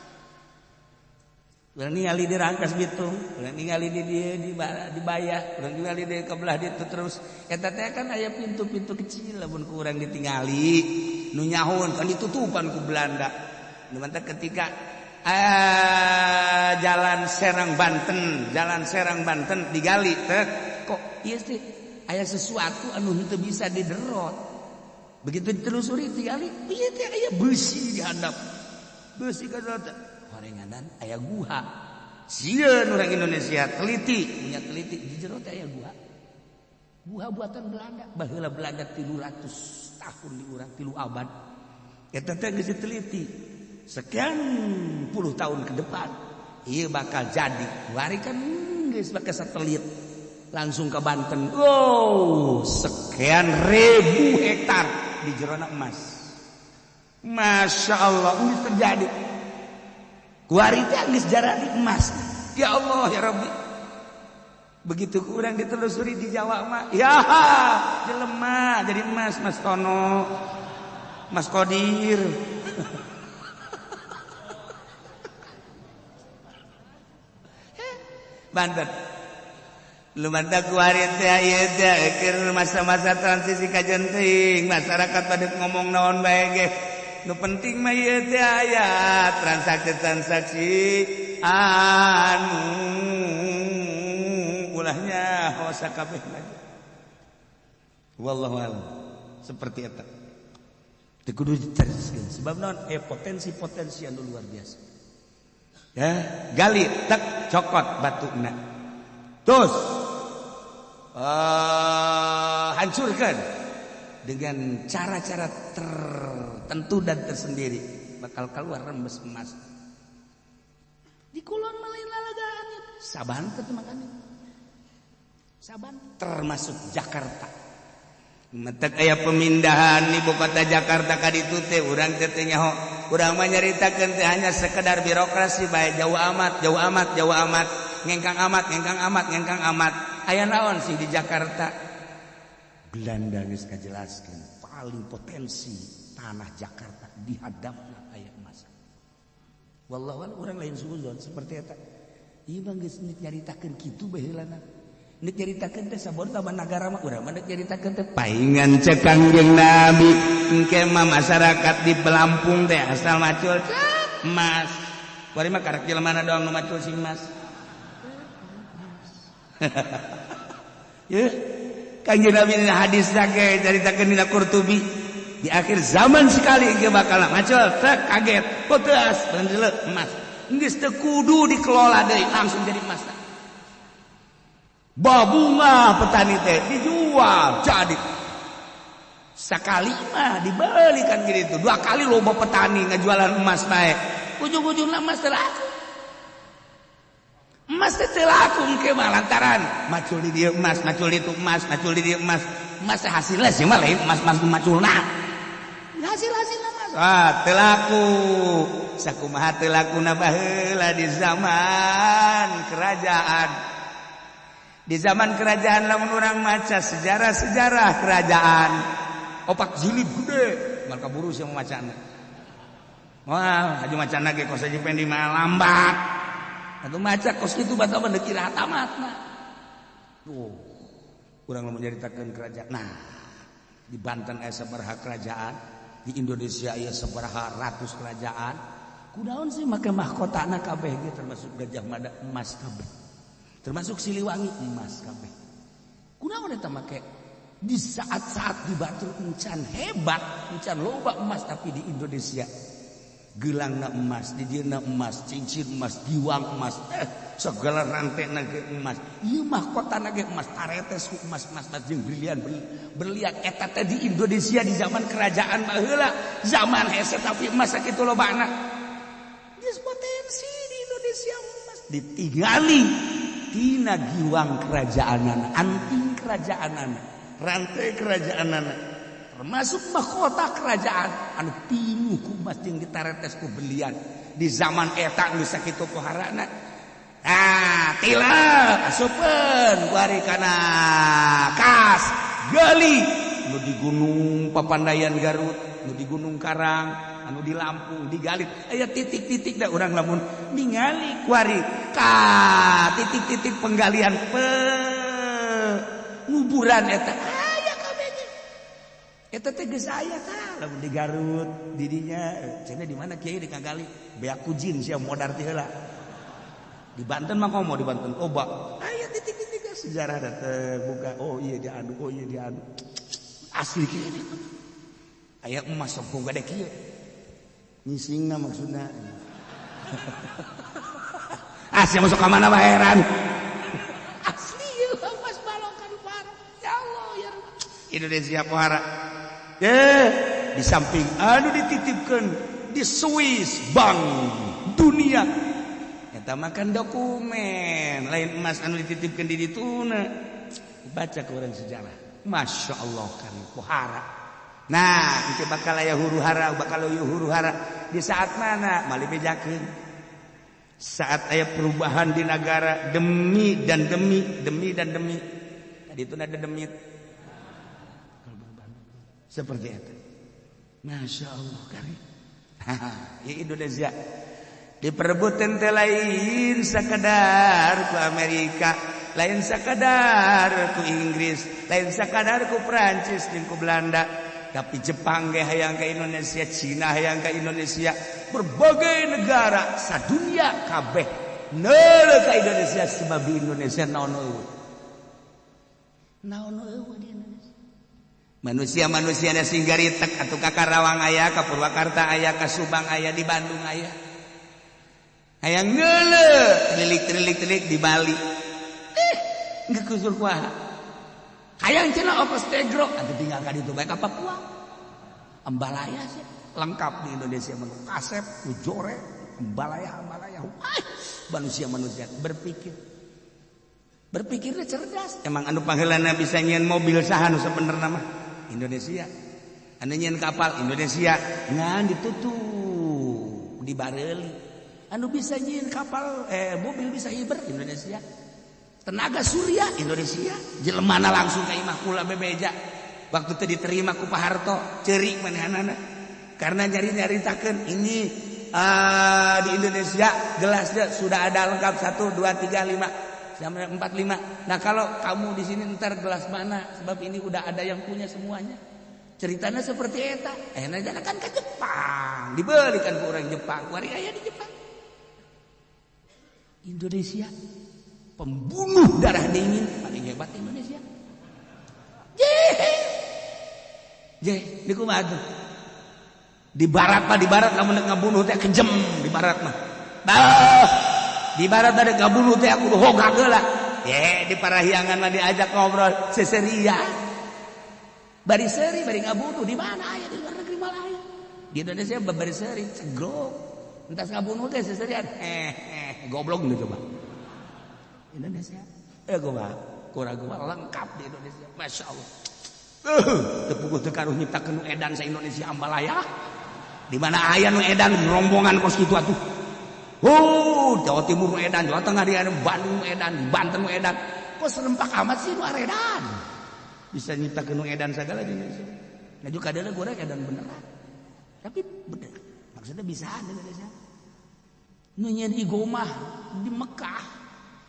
Urang ningali di Rangkas Bitung, urang ningali di dieu di Bayah, urang ningali di kabelah ditu terus eta teh kan aya pintu-pintu kecil lamun ku urang ditingali nu nyahun kan ditutupan ku Belanda. Nu mantep ketika jalan Serang Banten digali teh kok ieu teh aya sesuatu anu henteu bisa diderot. Begitu ditelusuri digali ieu teh aya besi di handap. Besi kadot horenganan aya guha. Sieun urang Indonesia teliti di jero teh aya guha. Guha buatan Belanda. Baheula Belanda 300 tahun di urang 3 abad. Eta teh geus diteliti. Sekian puluh tahun ke depan ieu bakal jadi. Kuari kan geus make satelit langsung ke Banten. Sekian ribu hektar di jerona emas. Masya Allah ini terjadi. Kuari teh geus jarani emas. Ya Allah ya Rabbi. Begitu kurang ditelusuri di Jawa mah, ya jelema jadi emas, Mas Tono, Mas Kodir. Banten. Lu mantap kuari teh aya teh keur masa-masa transisi kajen teuing masyarakat pada ngomong naon bae ge. Nu penting mah ieu teh aya transaksi anu ulahnya hosa kabeh lagi. Wallahu a'lam. Seperti eta. Teu kudu dicarioskeun sebab naon potensi-potensi anu luar biasa. Ya, gali tek cokot batuna. Terus hancurkan dengan cara-cara tertentu dan tersendiri bakal keluar rembes emas. Di kulon malain lalagaan saban teh makanya. Saban termasuk Jakarta. Metek aya pemindahan ibu kota Jakarta ka ditu teh urang teh nyaho urang mah nyaritakeun teh hanya sekedar birokrasi bae jauh amat ngengkang amat aya naon sih di Jakarta. Belanda geus kajelaskeun paling potensi tanah Jakarta di hadapna aya emas. Wallahu a'lam urang lain suzon seperti eta. Ieu mah geus nyaritakeun kitu baheulana. Nek nyaritakeun teh sabon taman nagara mah urang mah nek nyaritakeun teh paingan cek Kangjeng Nabi engke mah masyarakat di Pelampung teh asal macul emas. Kuari mah karek jelema doang nu macul sing emas. Ya, Kangjeng Nabi dina hadis ge nyaritakeun dina Qurtubi di akhir zaman sekali engke bakal macul teh kaget puteus beundeuleu emas. geus teu kudu dikelola deui langsung jadi emas. Babunga petani teh dijual jadi sekali mah dibalikan gitu, 2 kali loba petani ngajualan emas naik, ujung-ujungna emas teu laku. Emas teh laku engke mah lantaran macul di dieu emas, macul di dieu emas, macul di dieu emas. Emas teh hasilna sih mah lain emas-emas maculna. Hasil-hasilna emas. Teu laku. Sakumaha teu lakuna baheula di zaman kerajaan. Di zaman kerajaan lamun urang maca sejarah-sejarah kerajaan. Opak jilid gede, mal kaburu sia macana. Wah, aju macana ge kos aja pendi mah lambat. Atuh maca kos kitu bata mah deuk iraha tamatna. Tuh. Urang lamun nyaritakeun kerajaan. Nah, di Banten aya sabaraha kerajaan, di Indonesia aya sabaraha ratus kerajaan. Kunaon sih make mahkotana kabeh ge termasuk Gajah Mada emas kabeh. Termasuk Siliwangi emas kabeh. Kunaon eta make di saat-saat di Batur encan hebat, encan loba emas tapi di Indonesia gelangna emas, di dieuna emas, cincin emas, giwang emas, segala rantena ge emas. Ieu mahkotana ge emas, taretes ku emas-emas jeung brilian berlian eta teh di Indonesia di zaman kerajaan baheula. Zaman hese tapi emas sakitu lobana. Geus potensi di Indonesia emas ditinggali tina giwang kerajaanana, anting kerajaanana. Rantai kerajaanana termasuk mahkota kerajaan anu pinuh ku emas jeung ditaretes ku berlian di zaman eta geus sakitu poharana. Tila asupeun kuari kana kas gali nu di Gunung Papandayan Garut, nu di Gunung Karang, anu di Lampung digali aya titik-titik da urang lamun ningali kuari ka titik-titik penggalian nguburan eta aya kabeh ge. Eta teh geus aya tah lamun di Garut didinya cenah di mana kiai dikagali beak kujin sia modar teh heula. Di Banten mah komo di Banten oba aya titik-titik sejarah teh buka oh iya diadu oh iya diadu asli kieu aya emas sempung gede kieu nyisingna maksudna. Sia masuk ka mana bae heran. Indonesia pohara di samping anu dititipkan di Swiss Bank Dunia eta makan dokumen lain emas anu dititipkan di dituna baca ke orang sejarah Masya Allah kan pohara. Nah itu bakal aya huru-hara bakal aya huru-hara di saat mana mali bejakeun saat aya perubahan di negara demi dan demi tadi itu ada demit seperti itu. Masya Allah kari. Ya Indonesia diperebutan teh lain sakadar ku Amerika, lain sakadar ku Inggris, lain sakadar ku Prancis jeung ku Belanda, tapi Jepang ge hayang ka Indonesia, Cina hayang ka Indonesia, berbagai negara sadunia kabeh neuleuh ka Indonesia sebab di Indonesia naon eueuh. Naon eueuh di Indonesia. Manusia-manusia ada singgaritek atau ka Karawang aya, ka Purwakarta aya, ka Subang aya, di Bandung aya. Hayang ngeuleuh, trilik di Bali. Geus kusur kuaha. Hayang cenah ongkos tegro, atuh tinggal ka ditu bae ka Papua. Ambalaya sih lengkap di Indonesia mah. Kasep, Ujore, ambalaya. Manusia-manusia berpikirnya cerdas. Emang anu pangheulana bisa nyeun mobil saha nu sabenerna mah? Indonesia. Anu nyeun kapal Indonesia. Ngan ditutup di Bareuli. Anu bisa nyeun kapal mobil bisa hiber Indonesia. Tenaga surya Indonesia. Jelemana langsung ka imah kula bebeja. Waktu teu diterima ku Pak Harto, ceurik manehanana. Karena nyari-nyaritakeun ini di Indonesia gelasnya sudah ada lengkap 1 2 3 5 sampai 4 5. Nah kalau kamu di sini ntar gelas mana? Sebab ini udah ada yang punya semuanya. Ceritanya seperti eta. Nah kan ke Jepang, dibelikan ke orang Jepang. Wari aya di Jepang. Indonesia pembunuh darah dingin paling hebat Indonesia. Di kumaha tuh? Di barat lamun ngabunuh teh kejem di barat mah. Di barat ada gabunuh teh aku hoga geula. Di parahyangan mah diajak ngobrol seseria. Bari seuri bari ngabunuh di mana aya di luar negeri malah aya. Di Indonesia bari seuri cegrok. Entas ngabunuh teh seserian. Goblok gitu coba. Indonesia. Gua kura-kura lengkap di Indonesia. Masya Allah. Tepukul tekaruh nyiptakeun nu edan sa Indonesia ambalaya. Di mana aya nu edan rombongan kos kitu atuh. Jawa Timur nu edan, Jawa Tengah di Bandung nu edan, di Banten nu edan. Kok serempak amat sih nu aredan. Bisa nyiptakeun nu edan sagala di Indonesia. Nah juga kadang gua edan beneran. Tapi bener. Maksudnya bisa di Indonesia. Nu nyeun igomah di Mekah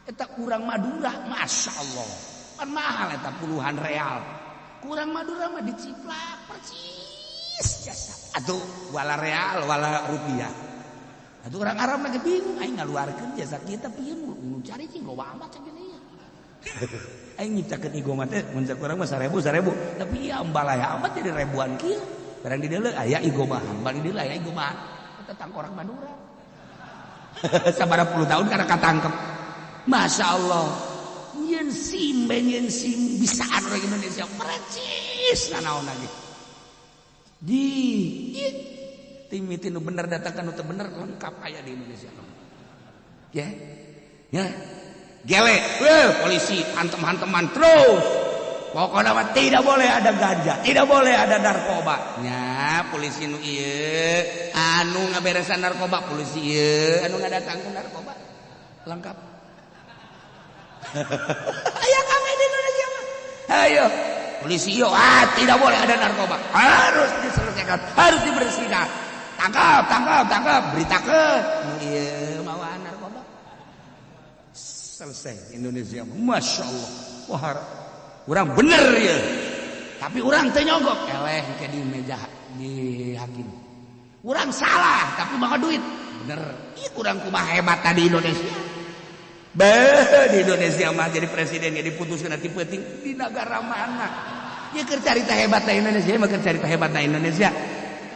eta kurang Madura, Masya Allah. Kan mahal eta puluhan real. Kurang Madura mah diciplak persis jasa. Atuh wala real wala rupiah. Atuh orang Arab lagi bingung aing ngaluarkeun jasa kita pieu nu cari cing gowa amat cek ya. Aing nyiptakeun igomah teh mun sakurang mah 1000 tapi ieu ambalaya amat jadi ribuan kieu. Barang di dieu aya igomahan, barang di dieu aya igomahan. Eta tangkorak Madura. Sabaraha puluh tahun karena katangkep. Masya Allah. Nyen sim bisaan orang Indonesia percis nanaon lagi. Timiti nu bener datangkan nu teu bener lengkap aya di Indonesia. Ya. Gele, polisi hantem-hanteman terus. Pokoknya mah tidak boleh ada ganja, tidak boleh ada narkoba. Nya polisi nu ieu anu ngaberesan narkoba, polisi ieu anu ngadatangkeun narkoba. Lengkap. Ayo kami di Indonesia mah. Ayo. Polisi yo tidak boleh ada narkoba. Harus diselesaikan, harus dibersihkan. Tangkap, beritakeun. Ieu mawaan narkoba. Selesai Indonesia. Masya Allah. Wah, urang bener ya. Tapi urang teu nyogok eleh ke di meja di hakim. Urang salah tapi maka duit. Bener. Ieu urang kumaha hebat di Indonesia. Di Indonesia mah jadi presiden jadi putuskeun ati penting di negara mana. Ieu keur carita hebat di Indonesia, mah keur carita hebat di Indonesia.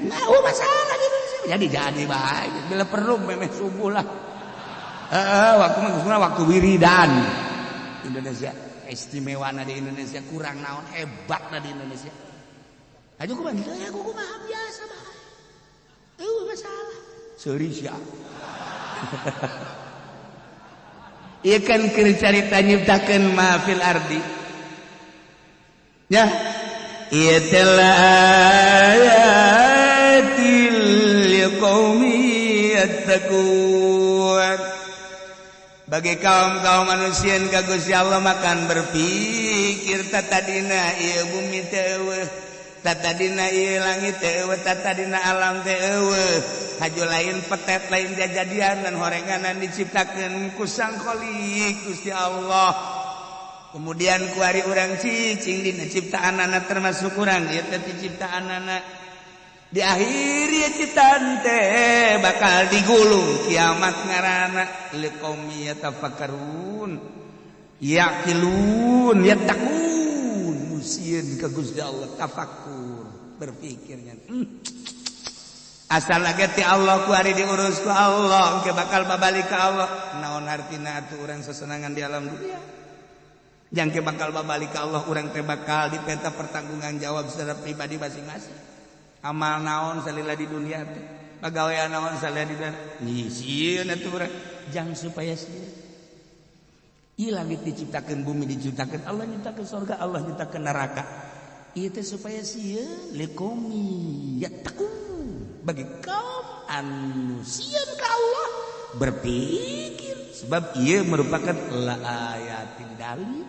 Nah, masalah di Indonesia. Jadi bae. Bila perlu memeh subuh lah. Waktu wiridan Indonesia. Istimewana di Indonesia kurang naon hebatna di Indonesia. Aja kumaha gitu ya kumaha biasa bae. Masalah. Seuri sia. Ieu kan keur carita nyiptakeun ma fil ardi. Ya. Ieu telah ayatil liqaumi yattaqun. Bagi kaum-kaum manusia ka Gusti Allah makan berpikir tatadina ieu bumi teu eueuh, tatadina ieu langit teu eueuh, tatadina alam teu eueuh. Haju lain petet lain jajadian dan horenganan diciptakeun ku Sang Khaliq Gusti Allah. Kemudian ku ari urang cicing dina ciptaanana termasuk urang ieu teh ciptaanana. Di akhir ya ciptaan teh bakal digulung kiamat ngaranna liqaumi yatafakkarun yaqilun yattaqun musieun ka Gusti Allah tafakkur berpikirnya asal lagi ti Allah ku ari diurus ku Allah engke bakal babalik ka Allah naon artina atuh urang sesenangan di alam dunia jangke bakal babalik ka Allah urang teh bakal dipeta pertanggungan jawab secara pribadi masing-masing. Amal naon salila di dunia teh pagawean naon salila di dunia nyisieun atuh urang jang supaya sieun ieu langit diciptakeun bumi diciptakeun Allah nyiptakeun surga Allah nyiptakeun neraka ieu teh supaya sieun liqaumi yattaqun bagi kaum anu sieun ka Allah berpikir sebab ieu merupakan la ayatin dalil.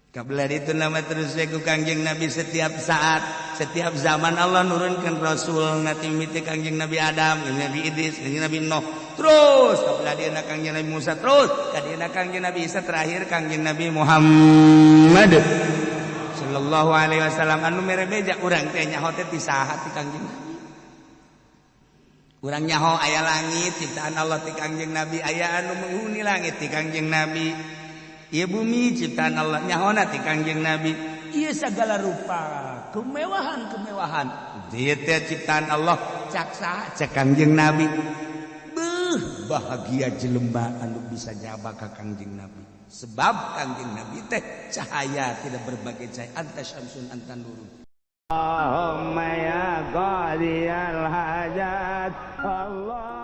Kabla itu nama terus ku Kangjeng Nabi setiap saat, setiap zaman Allah nurunkan Rasul nanti miti Kangjeng Nabi Adam, Nabi Idris, Nabi Nuh. Terus kabla dia Kangjeng Nabi Musa terus, kadina Kangjeng Nabi Isa terakhir Kangjeng Nabi Muhammad sallallahu alaihi wasallam anu mere beja urang teh nyaho teh ti saha ti Kangjeng Nabi. Urang nyaho aya langit ciptaan Allah ti Kangjeng Nabi, aya anu menghuni langit ti Kangjeng Nabi. Ieu bumi ciptaan Allah nyahona ti Kangjeng Nabi. Ieu sagala rupa kemewahan-kemewahan. Ieu teh ciptaan Allah cak saha cak Kangjeng Nabi. bahagia jelema anu bisa nyaba ka Kangjeng Nabi sebab Kangjeng Nabi teh cahaya tidak berbagai cahaya anta syamsun anta nurun. Allahumma ya qadiyal hajat Allah